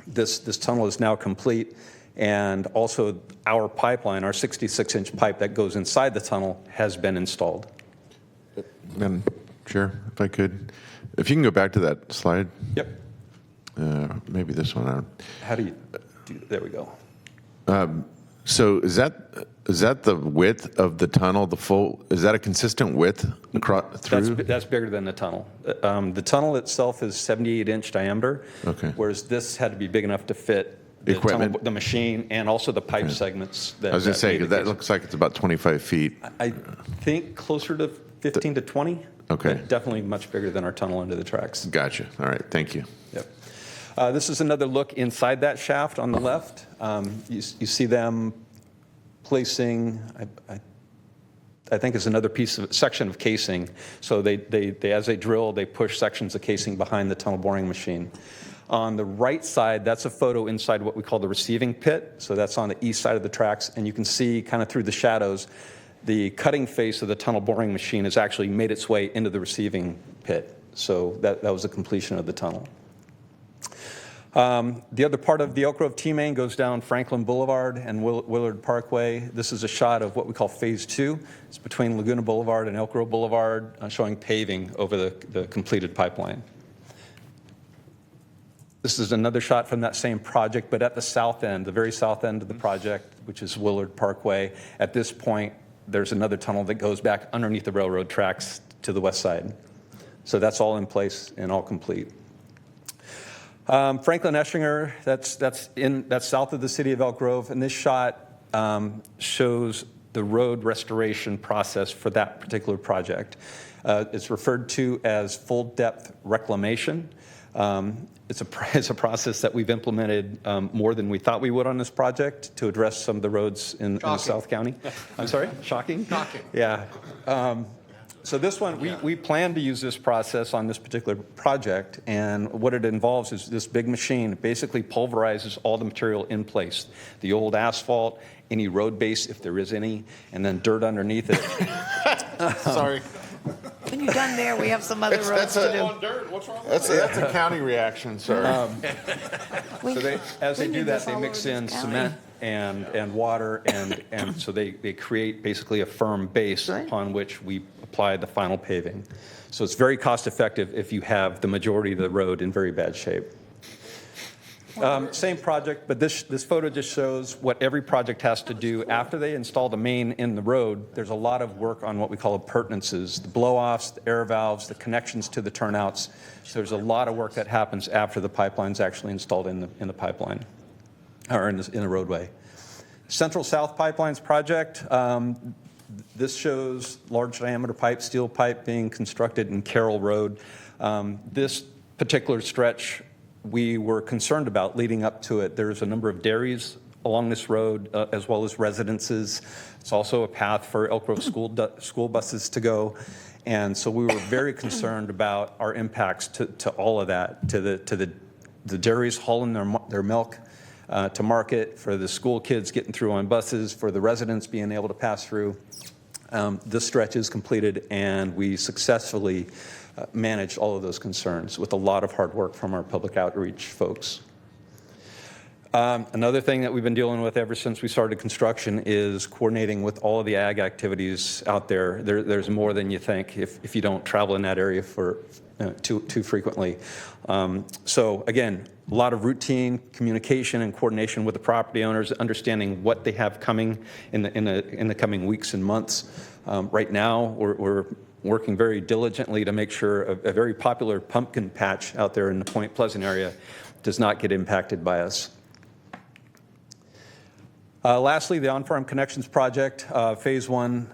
[SPEAKER 10] This tunnel is now complete, and also our pipeline, our 66-inch pipe that goes inside the tunnel, has been installed.
[SPEAKER 9] Madam Chair, if I could, if you can go back to that slide.
[SPEAKER 10] Yep.
[SPEAKER 9] Maybe this one.
[SPEAKER 10] How do you do? There we go.
[SPEAKER 9] So is that the width of the tunnel? The full, is that a consistent width through?
[SPEAKER 10] That's bigger than the tunnel. The tunnel itself is 78-inch diameter.
[SPEAKER 9] Okay.
[SPEAKER 10] Whereas this had to be big enough to fit the
[SPEAKER 9] equipment,
[SPEAKER 10] tunnel, the machine, and also the pipe segments.
[SPEAKER 9] I was going to say, because that looks like it's about 25 feet.
[SPEAKER 10] I think closer to 15 to 20.
[SPEAKER 9] Okay.
[SPEAKER 10] But definitely much bigger than our tunnel under the tracks.
[SPEAKER 9] Gotcha. All right. Thank you.
[SPEAKER 10] Yep. This is another look inside that shaft on the left. You see them placing, I think it's another section of casing. So they as they drill, they push sections of casing behind the tunnel boring machine. On the right side, that's a photo inside what we call the receiving pit. So that's on the east side of the tracks, and you can see kind of through the shadows, the cutting face of the tunnel boring machine has actually made its way into the receiving pit. So that was the completion of the tunnel. The other part of the Elk Grove T-Main goes down Franklin Boulevard and Willard Parkway. This is a shot of what we call Phase 2. It's between Laguna Boulevard and Elk Grove Boulevard, showing paving over the completed pipeline. This is another shot from that same project, but at the south end, the very south end of the project, which is Willard Parkway. At this point, there's another tunnel that goes back underneath the railroad tracks to the west side. So that's all in place and all complete. Franklin Eschinger, that's south of the city of Elk Grove, and this shot shows the road restoration process for that particular project. It's referred to as full depth reclamation. It's a process that we've implemented more than we thought we would on this project to address some of the roads in South County. I'm sorry? Shocking?
[SPEAKER 3] Shocking.
[SPEAKER 10] Yeah. So this one, we plan to use this process on this particular project, and what it involves is this big machine. It basically pulverizes all the material in place, the old asphalt, any road base if there is any, and then dirt underneath it.
[SPEAKER 9] Sorry.
[SPEAKER 1] When you're done there, we have some other roads to do.
[SPEAKER 9] Dirt. What's wrong? That's a county reaction, sorry.
[SPEAKER 10] So as they do that, they mix in cement and water, and so they create basically a firm base upon which we apply the final paving. So it's very cost effective if you have the majority of the road in very bad shape. Same project, but this photo just shows what every project has to do after they install the main in the road. There's a lot of work on what we call appurtenances, the blow-offs, the air valves, the connections to the turnouts. So there's a lot of work that happens after the pipeline's actually installed in the pipeline, or in the roadway. Central South Pipelines project. This shows large diameter pipe, steel pipe being constructed in Carroll Road. This particular stretch we were concerned about leading up to it. There's a number of dairies along this road, as well as residences. It's also a path for Elk Grove school buses to go. And so we were very concerned about our impacts to all of that, to the dairies hauling their milk to market, for the school kids getting through on buses, for the residents being able to pass through. This stretch is completed, and we successfully managed all of those concerns with a lot of hard work from our public outreach folks. Another thing that we've been dealing with ever since we started construction is coordinating with all of the ag activities out there. There's more than you think if you don't travel in that area for too frequently. So again, a lot of routine communication and coordination with the property owners, understanding what they have coming in the coming weeks and months. Right now, we're working very diligently to make sure a very popular pumpkin patch out there in the Point Pleasant area does not get impacted by us. Lastly, the On-Farm Connections Project, Phase 1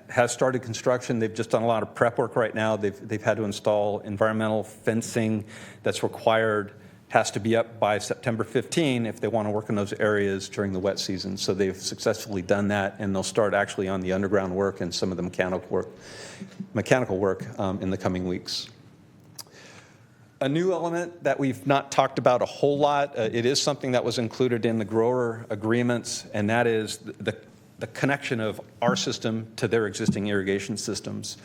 [SPEAKER 10] has started construction. They've just done a lot of prep work right now. They've had to install environmental fencing that's required, has to be up by September 15 if they want to work in those areas during the wet season. So they've successfully done that, and they'll start actually on the underground work and some of the mechanical work in the coming weeks. A new element that we've not talked about a whole lot, it is something that was included in the grower agreements, and that is the connection of our system to their existing irrigation systems.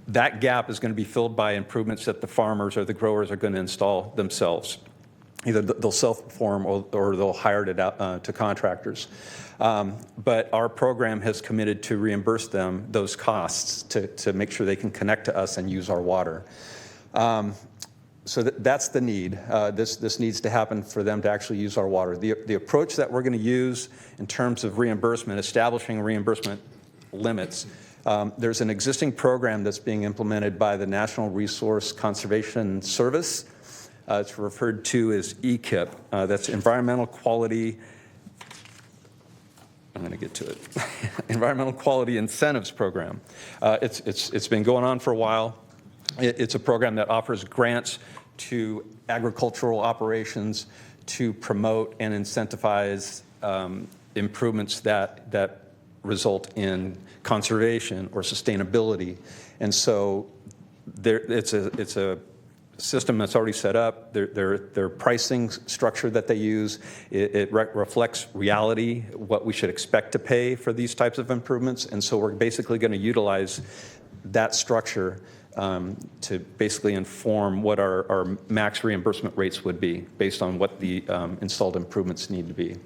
[SPEAKER 10] That gap is going to be filled by improvements that the farmers or the growers are going to install themselves. Either they'll self-perform or they'll hire it out to contractors. But our program has committed to reimburse them those costs to make sure they can connect to us and use our water. So that's the need. This needs to happen for them to actually use our water. The approach that we're going to use in terms of reimbursement, establishing reimbursement limits, there's an existing program that's being implemented by the National Resource Conservation Service. It's referred to as EQIP. That's Environmental Quality, I'm going to get to it, Environmental Quality Incentives Program. It's been going on for a while. It's a program that offers grants to agricultural operations to promote and incentivize improvements that result in conservation or sustainability. And so it's a system that's already set up. Their pricing structure that they use, it reflects reality, what we should expect to pay for these types of improvements. And so we're basically going to utilize that structure to basically inform what our max reimbursement rates would be based on what the installed improvements need to be.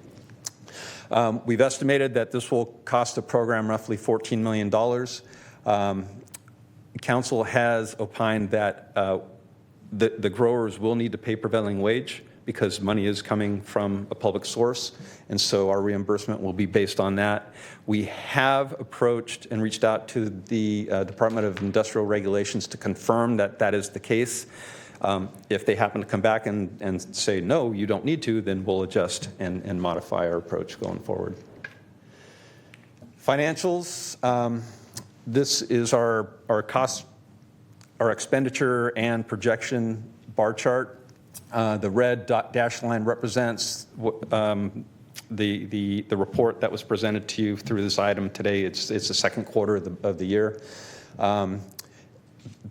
[SPEAKER 10] We've estimated that this will cost the program roughly $14 million. Council has opined that the growers will need to pay prevailing wage because money is coming from a public source, and so our reimbursement will be based on that. We have approached and reached out to the Department of Industrial Regulations to confirm that that is the case. If they happen to come back and say, no, you don't need to, then we'll adjust and modify our approach going forward. Financials, this is our cost, our expenditure and projection bar chart. The red dashed line represents the report that was presented to you through this item today. It's the second quarter of the year.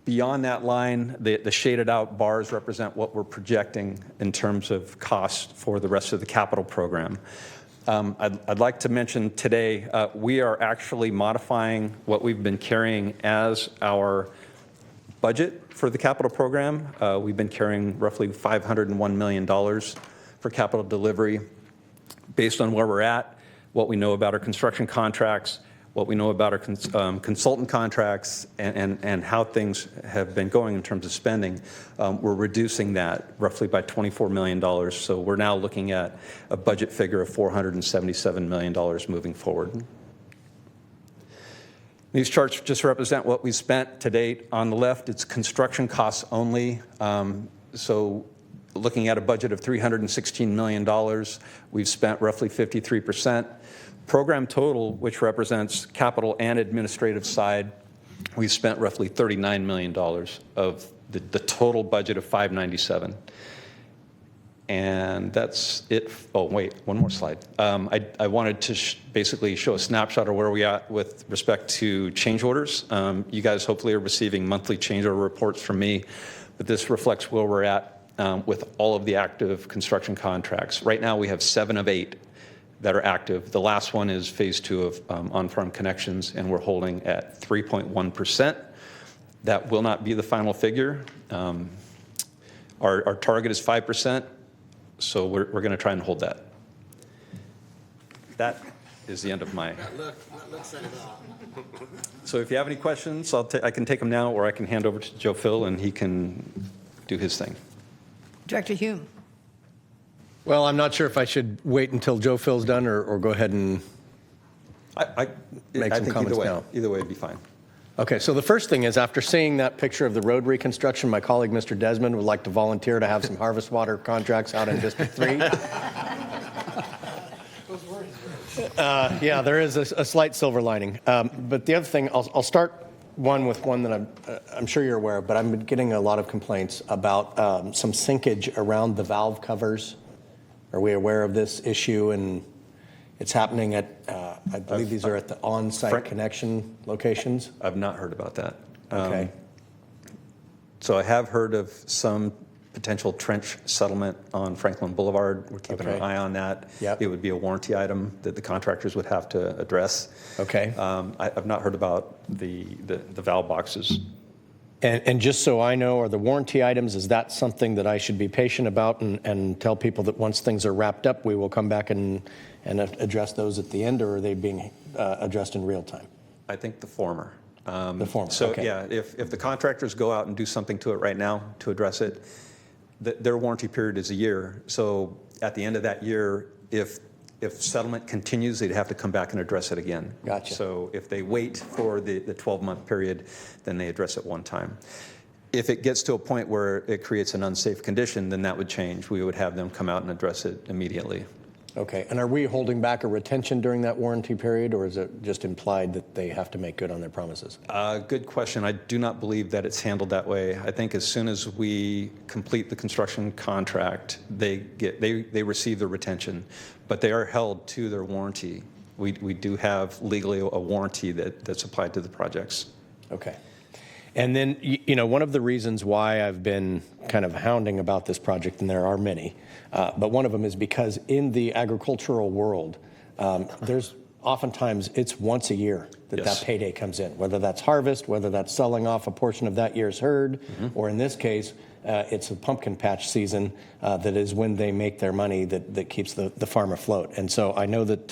[SPEAKER 10] Beyond that line, the shaded out bars represent what we're projecting in terms of cost for the rest of the capital program. I'd like to mention today, we are actually modifying what we've been carrying as our budget for the capital program. We've been carrying roughly $501 million for capital delivery based on where we're at, what we know about our construction contracts, what we know about our consultant contracts, and how things have been going in terms of spending. We're reducing that roughly by $24 million. So we're now looking at a budget figure of $477 million moving forward. These charts just represent what we spent to date. On the left, it's construction costs only. So looking at a budget of $316 million, we've spent roughly 53%. Program total, which represents capital and administrative side, we've spent roughly $39 million of the total budget of $597. And that's it. Oh, wait, one more slide. I wanted to basically show a snapshot of where we are with respect to change orders. You guys hopefully are receiving monthly change order reports from me, but this reflects where we're at with all of the active construction contracts. Right now we have 7 of 8 that are active. The last one is phase 2 of on-farm connections, and we're holding at 3.1%. That will not be the final figure. Our target is 5%, so we're going to try and hold that. That is the end of my. So if you have any questions, I can take them now, or I can hand over to Joe Phil, and he can do his thing.
[SPEAKER 1] Director Hume.
[SPEAKER 3] Well, I'm not sure if I should wait until Joe Phil's done or go ahead and make some comments now.
[SPEAKER 10] Either way would be fine.
[SPEAKER 3] Okay, so the first thing is, after seeing that picture of the road reconstruction, my colleague, Mr. Desmond, would like to volunteer to have some harvest water contracts out in District 3. Yeah, there is a slight silver lining. But the other thing, I'll start with one that I'm sure you're aware of, but I've been getting a lot of complaints about some sinkage around the valve covers. Are we aware of this issue? And it's happening at, I believe these are at the on-site connection locations?
[SPEAKER 10] I've not heard about that.
[SPEAKER 3] Okay.
[SPEAKER 10] So I have heard of some potential trench settlement on Franklin Boulevard. We're keeping an eye on that.
[SPEAKER 3] Yep.
[SPEAKER 10] It would be a warranty item that the contractors would have to address.
[SPEAKER 3] Okay.
[SPEAKER 10] I've not heard about the valve boxes.
[SPEAKER 3] And just so I know, are the warranty items, is that something that I should be patient about and tell people that once things are wrapped up, we will come back and address those at the end, or are they being addressed in real time?
[SPEAKER 10] I think the former.
[SPEAKER 3] The former,
[SPEAKER 10] So
[SPEAKER 3] okay.
[SPEAKER 10] yeah, if the contractors go out and do something to it right now to address it, their warranty period is a year. So at the end of that year, if settlement continues, they'd have to come back and address it again.
[SPEAKER 3] Gotcha.
[SPEAKER 10] So if they wait for the 12-month period, then they address it one time. If it gets to a point where it creates an unsafe condition, then that would change. We would have them come out and address it immediately.
[SPEAKER 3] Okay, and are we holding back a retention during that warranty period, or is it just implied that they have to make good on their promises?
[SPEAKER 10] Good question. I do not believe that it's handled that way. I think as soon as we complete the construction contract, they receive the retention, but they are held to their warranty. We do have legally a warranty that's applied to the projects.
[SPEAKER 3] Okay. And then, one of the reasons why I've been kind of hounding about this project, and there are many, but one of them is because in the agricultural world, there's oftentimes it's once a year that payday comes in, whether that's harvest, whether that's selling off a portion of that year's herd, or in this case, it's a pumpkin patch season that is when they make their money that keeps the farm afloat. And so I know that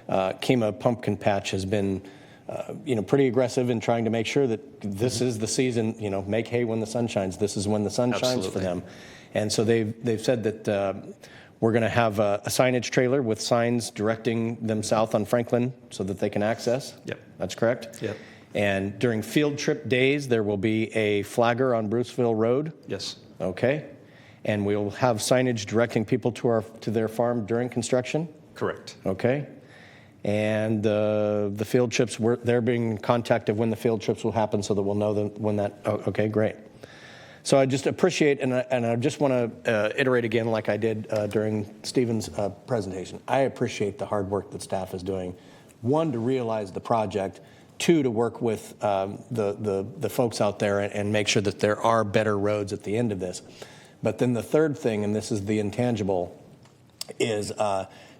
[SPEAKER 3] Kemah Pumpkin Patch has been pretty aggressive in trying to make sure that this is the season, make hay when the sun shines. This is when the sun shines for them. And so they've said that we're going to have a signage trailer with signs directing them south on Franklin so that they can access.
[SPEAKER 10] Yep.
[SPEAKER 3] That's correct?
[SPEAKER 10] Yep.
[SPEAKER 3] And during field trip days, there will be a flagger on Bruceville Road.
[SPEAKER 10] Yes.
[SPEAKER 3] Okay. And we'll have signage directing people to their farm during construction.
[SPEAKER 10] Correct.
[SPEAKER 3] Okay. And the field trips, they're being contacted when the field trips will happen so that we'll know when that, okay, great. So I just appreciate, and I just want to iterate again like I did during Stephen's presentation. I appreciate the hard work that staff is doing. One, to realize the project. Two, to work with the folks out there and make sure that there are better roads at the end of this. But then the third thing, and this is the intangible, is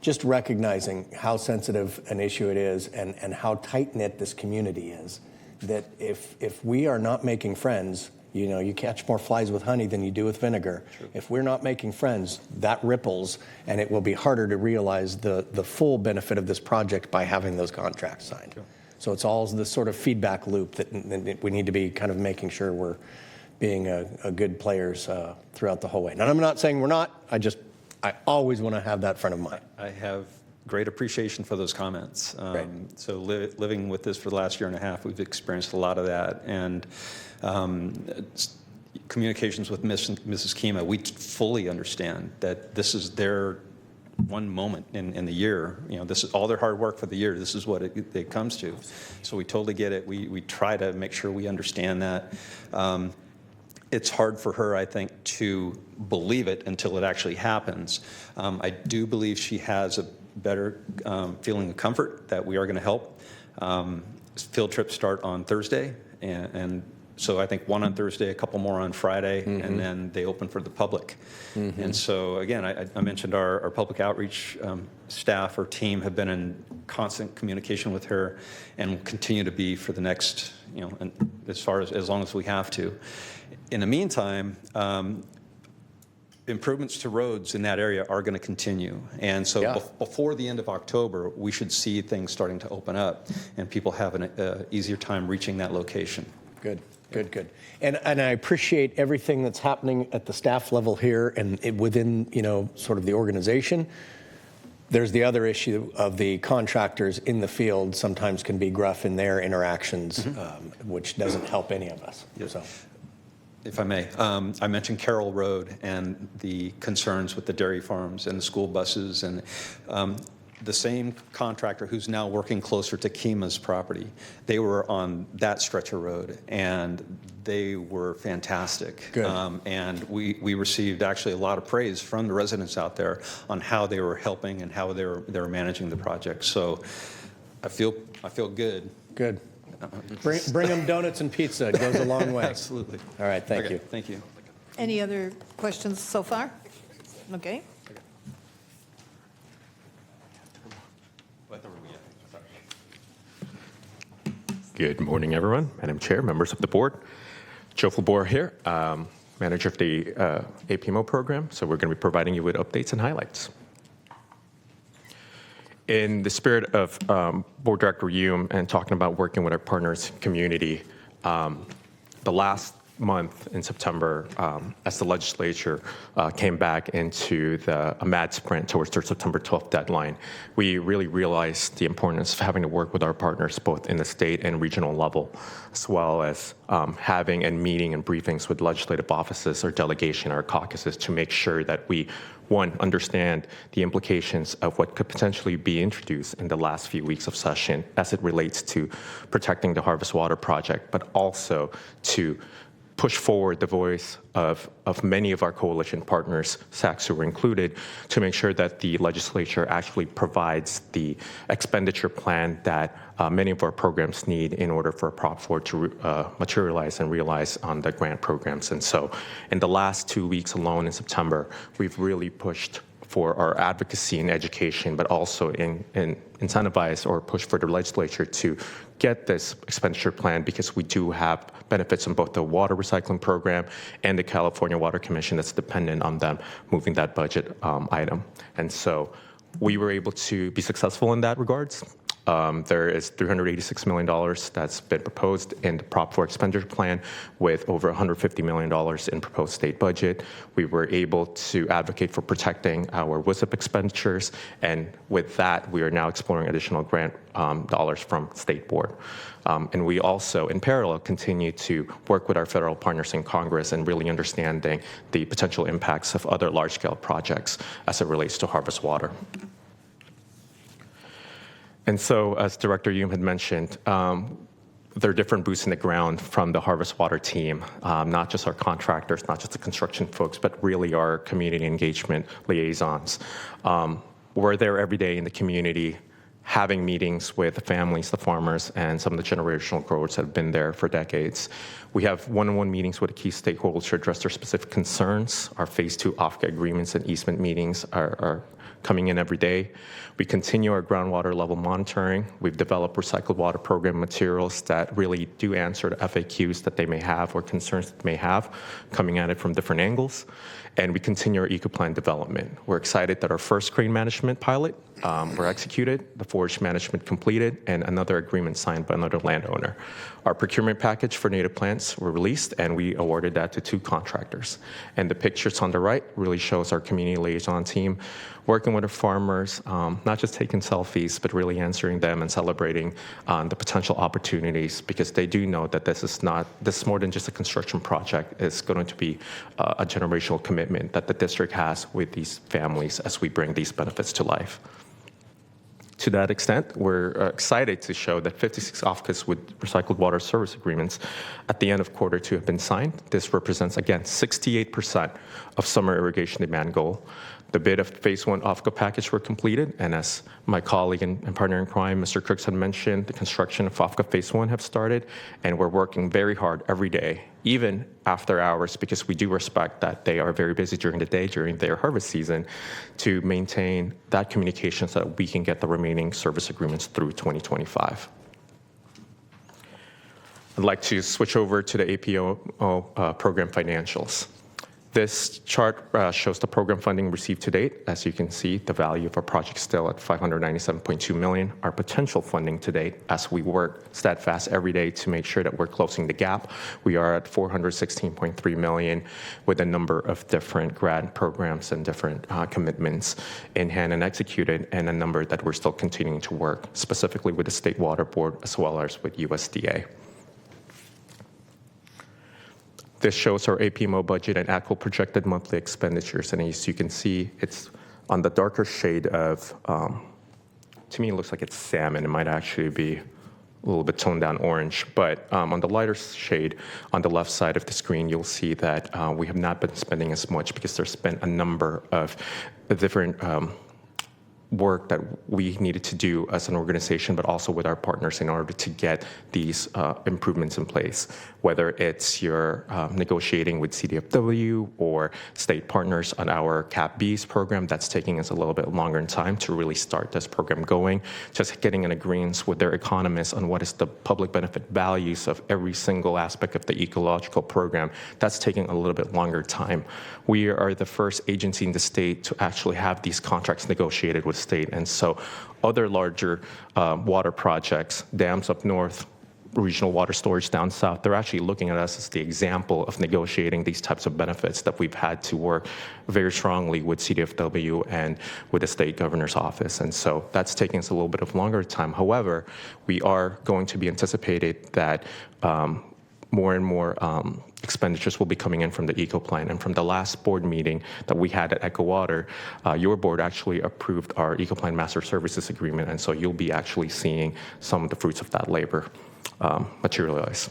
[SPEAKER 3] just recognizing how sensitive an issue it is and how tight-knit this community is, that if we are not making friends, You know, you catch more flies with honey than you do with vinegar. If we're not making friends, that ripples, and it will be harder to realize the full benefit of this project by having those contracts signed. So it's all this sort of feedback loop that we need to be kind of making sure we're being a good players throughout the whole way. And I'm not saying we're not. I always want to have that front of mind.
[SPEAKER 10] I have great appreciation for those comments.
[SPEAKER 3] Right.
[SPEAKER 10] So living with this for the last year and a half, we've experienced a lot of that. And communications with Mrs. Kima, we fully understand that this is their one moment in the year. You know, this is all their hard work for the year. This is what it comes to. So we totally get it. We try to make sure we understand that. It's hard for her, I think, to believe it until it actually happens. I do believe she has a better feeling of comfort that we are going to help. Field trips start on Thursday, and so I think one on Thursday, a couple more on Friday, and then they open for the public. And so, again, I mentioned our public outreach staff or team have been in constant communication with her and will continue to be for the next, and as long as we have to. In the meantime, improvements to roads in that area are going to continue. And so before the end of October, we should see things starting to open up and people have an easier time reaching that location.
[SPEAKER 3] Good. And I appreciate everything that's happening at the staff level here and within, sort of the organization. There's the other issue of the contractors in the field sometimes can be gruff in their interactions, which doesn't help any of us. So.
[SPEAKER 10] If I may, I mentioned Carroll Road and the concerns with the dairy farms and the school buses, and the same contractor who's now working closer to Kima's property. They were on that stretch of road, and they were fantastic.
[SPEAKER 3] Good.
[SPEAKER 10] And we received actually a lot of praise from the residents out there on how they were helping and how they were managing the project. So I feel good.
[SPEAKER 3] Good. Bring them donuts and pizza. It goes a long way.
[SPEAKER 10] Absolutely.
[SPEAKER 3] All right, thank you.
[SPEAKER 10] Thank you.
[SPEAKER 1] Any other questions so far? Okay.
[SPEAKER 11] Good morning, everyone. Madam Chair, members of the board. Joe Flabor here, manager of the APMO program. So we're going to be providing you with updates and highlights. In the spirit of Board Director Hume and talking about working with our partners community, the last month in September, as the legislature came back into a mad sprint towards their September 12th deadline, we really realized the importance of having to work with our partners both in the state and regional level, as well as having and meeting and briefings with legislative offices, our delegation, our caucuses, to make sure that we, one, understand the implications of what could potentially be introduced in the last few weeks of session as it relates to protecting the Harvest Water Project, but also to push forward the voice of many of our coalition partners, SACSUR included, to make sure that the legislature actually provides the expenditure plan that many of our programs need in order for Prop 4 to materialize and realize on the grant programs. And so in the last 2 weeks alone in September, we've really pushed for our advocacy and education, but also in incentivize or push for the legislature to get this expenditure plan, because we do have benefits in both the water recycling program and the California Water Commission that's dependent on them moving that budget item. And so we were able to be successful in that regards. There is $386 million that's been proposed in the Prop 4 expenditure plan, with over $150 million in proposed state budget. We were able to advocate for protecting our WSIP expenditures, and with that, we are now exploring additional grant dollars from State Board. And we also, in parallel, continue to work with our federal partners in Congress and really understanding the potential impacts of other large-scale projects as it relates to Harvest Water. And so, as Director Hume had mentioned, there are different boots in the ground from the Harvest Water team, not just our contractors, not just the construction folks, but really our community engagement liaisons. We're there every day in the community, having meetings with the families, the farmers, and some of the generational growers that have been there for decades. We have one-on-one meetings with key stakeholders to address their specific concerns. Our Phase 2 OFCA agreements and easement meetings are coming in every day. We continue our groundwater level monitoring. We've developed recycled water program materials that really do answer the FAQs that they may have or concerns that they may have, coming at it from different angles. And we continue our eco-plan development. We're excited that our first crane management pilot were executed, the forage management completed, and another agreement signed by another landowner. Our procurement package for native plants were released, and we awarded that to 2 contractors. And the pictures on the right really shows our community liaison team working with the farmers, not just taking selfies, but really answering them and celebrating the potential opportunities, because they do know that this is more than just a construction project. It's going to be a generational commitment that the district has with these families as we bring these benefits to life. To that extent, we're excited to show that 56 off-cuts with recycled water service agreements at the end of Q2 have been signed. This represents, again, 68% of summer irrigation demand goal. The bid of Phase 1 off-cut package were completed, and as my colleague and partner in crime, Mr. Crooks, had mentioned, the construction of off-cut Phase 1 have started, and we're working very hard every day, even after hours, because we do respect that they are very busy during the day, during their harvest season, to maintain that communication so that we can get the remaining service agreements through 2025. I'd like to switch over to the APO program financials. This chart shows the program funding received to date. As you can see, the value of our project is still at $597.2 million. Our potential funding to date, as we work steadfast every day to make sure that we're closing the gap, we are at $416.3 million with a number of different grant programs and different commitments in hand and executed, and a number that we're still continuing to work, specifically with the State Water Board as well as with USDA. This shows our APMO budget and actual projected monthly expenditures. And as you can see, it's on the darker shade of, to me, it looks like it's salmon. It might actually be a little bit toned down orange. But on the lighter shade, on the left side of the screen, you'll see that we have not been spending as much because there's been a number of different work that we needed to do as an organization, but also with our partners in order to get these improvements in place, whether it's your negotiating with CDFW or state partners on our CAP-Bs program. That's taking us a little bit longer in time to really start this program going, just getting an agreement with their economists on what is the public benefit values of every single aspect of the ecological program. That's taking a little bit longer time. We are the first agency in the state to actually have these contracts negotiated with state. And so other larger water projects, dams up north, regional water storage down south, they're actually looking at us as the example of negotiating these types of benefits that we've had to work very strongly with CDFW and with the state governor's office. And so that's taking us a little bit of longer time. However, we are going to be anticipated that more and more expenditures will be coming in from the eco plan. And from the last board meeting that we had at Echo Water, your board actually approved our eco plan master services agreement. And so you'll be actually seeing some of the fruits of that labor materialize.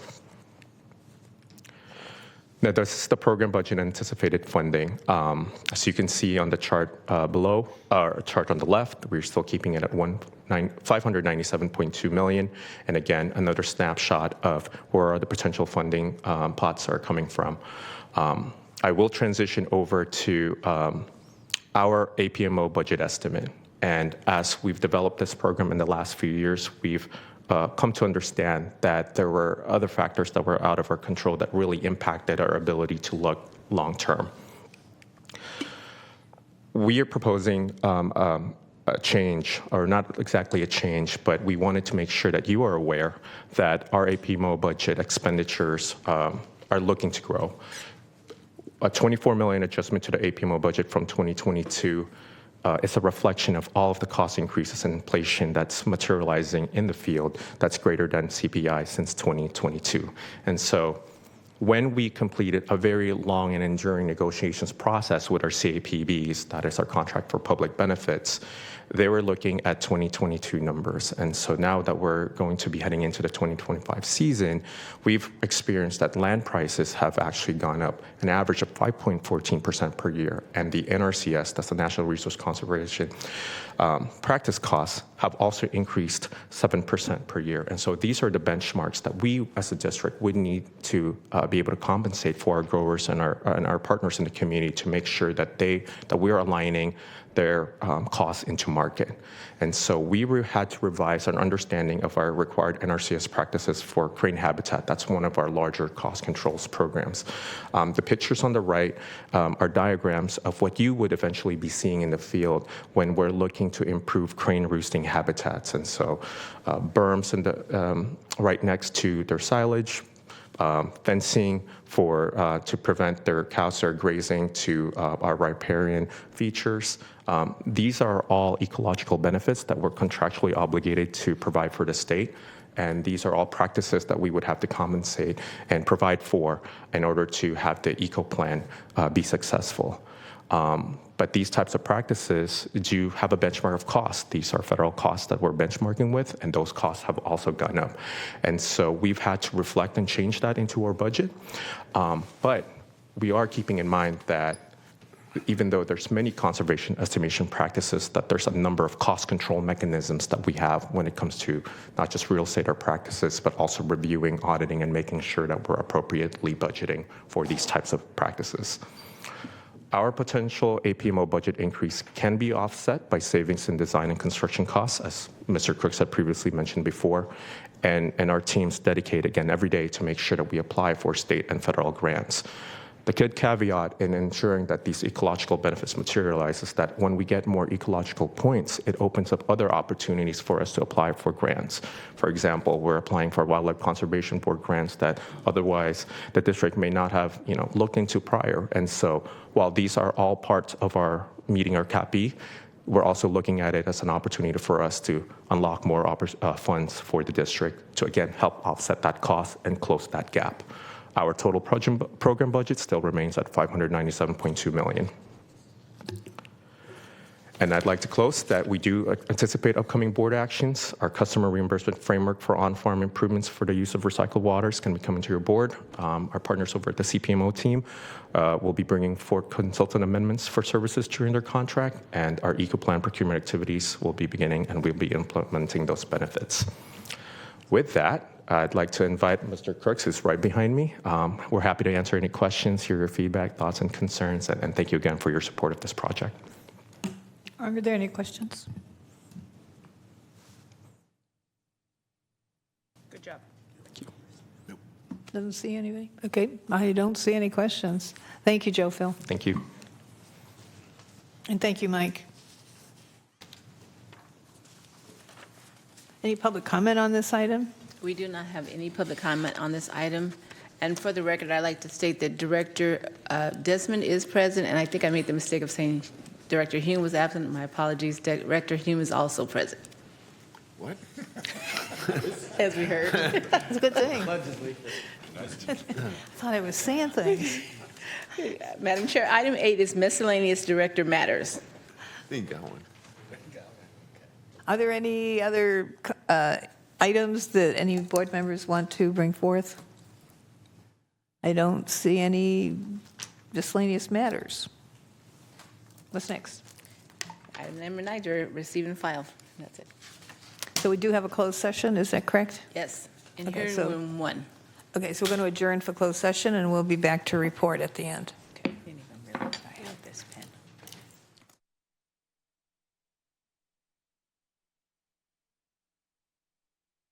[SPEAKER 11] Now, this is the program budget and anticipated funding. As you can see on the chart below, our chart on the left, we're still keeping it at $597.2 million. And again, another snapshot of where the potential funding pots are coming from. I will transition over to our APMO budget estimate. And as we've developed this program in the last few years, we've come to understand that there were other factors that were out of our control that really impacted our ability to look long term. We are proposing a change, or not exactly a change, but we wanted to make sure that you are aware that our APMO budget expenditures are looking to grow. A $24 million adjustment to the APMO budget from 2022 is a reflection of all of the cost increases and inflation that's materializing in the field that's greater than CPI since 2022. And so when we completed a very long and enduring negotiations process with our CAPBs, that is our contract for public benefits, they were looking at 2022 numbers. And so now that we're going to be heading into the 2025 season, we've experienced that land prices have actually gone up an average of 5.14% per year. And the NRCS, that's the National Resource Conservation practice costs, have also increased 7% per year. And so these are the benchmarks that we as a district would need to be able to compensate for our growers and our partners in the community to make sure that we are aligning their costs into market. And so we had to revise our understanding of our required NRCS practices for crane habitat. That's one of our larger cost controls programs. The pictures on the right are diagrams of what you would eventually be seeing in the field when we're looking to improve crane roosting habitats. And so berms in the, right next to their silage, fencing to prevent their cows that are grazing to our riparian features. These are all ecological benefits that we're contractually obligated to provide for the state. And these are all practices that we would have to compensate and provide for in order to have the eco plan be successful. But these types of practices do have a benchmark of cost. These are federal costs that we're benchmarking with, and those costs have also gone up. And so we've had to reflect and change that into our budget. But we are keeping in mind that even though there's many conservation estimation practices, that there's a number of cost control mechanisms that we have when it comes to not just real estate or practices, but also reviewing, auditing, and making sure that we're appropriately budgeting for these types of practices. Our potential APMO budget increase can be offset by savings in design and construction costs, as Mr. Crooks had previously mentioned before, and our teams dedicate, again, every day to make sure that we apply for state and federal grants. The good caveat in ensuring that these ecological benefits materialize is that when we get more ecological points, it opens up other opportunities for us to apply for grants. For example, we're applying for Wildlife Conservation Board grants that otherwise the district may not have, looked into prior. And so while these are all parts of our meeting our Cap B, we're also looking at it as an opportunity for us to unlock more funds for the district to, again, help offset that cost and close that gap. Our total program budget still remains at $597.2 million. And I'd like to close that we do anticipate upcoming board actions. Our customer reimbursement framework for on-farm improvements for the use of recycled waters can be coming to your board. Our partners over at the CPMO team will be bringing forth consultant amendments for services during their contract, and our eco-plan procurement activities will be beginning, and we'll be implementing those benefits. With that, I'd like to invite Mr. Crooks, who's right behind me. We're happy to answer any questions, hear your feedback, thoughts, and concerns, and thank you again for your support of this project.
[SPEAKER 1] Are there any questions?
[SPEAKER 2] Good job.
[SPEAKER 1] Doesn't see anybody? Okay, I don't see any questions. Thank you, Joe Phil.
[SPEAKER 11] Thank you.
[SPEAKER 1] And thank you, Mike. Any public comment on this item?
[SPEAKER 2] We do not have any public comment on this item. And for the record, I'd like to state that Director Desmond is present, and I think I made the mistake of saying Director Hume was absent. My apologies. Director Hume is also present.
[SPEAKER 9] What?
[SPEAKER 2] As we heard.
[SPEAKER 1] That's a good thing. I thought I was saying things.
[SPEAKER 2] Madam Chair, item 8 is miscellaneous director matters.
[SPEAKER 9] Keep going.
[SPEAKER 1] Are there any other items that any board members want to bring forth? I don't see any miscellaneous matters. What's next?
[SPEAKER 2] Item number 9, receive and file. That's it.
[SPEAKER 1] So we do have a closed session, is that correct?
[SPEAKER 2] Yes, in
[SPEAKER 1] Okay,
[SPEAKER 2] hearing
[SPEAKER 1] so-
[SPEAKER 2] room 1.
[SPEAKER 1] Okay, so we're going to adjourn for closed session, and we'll be back to report at the end.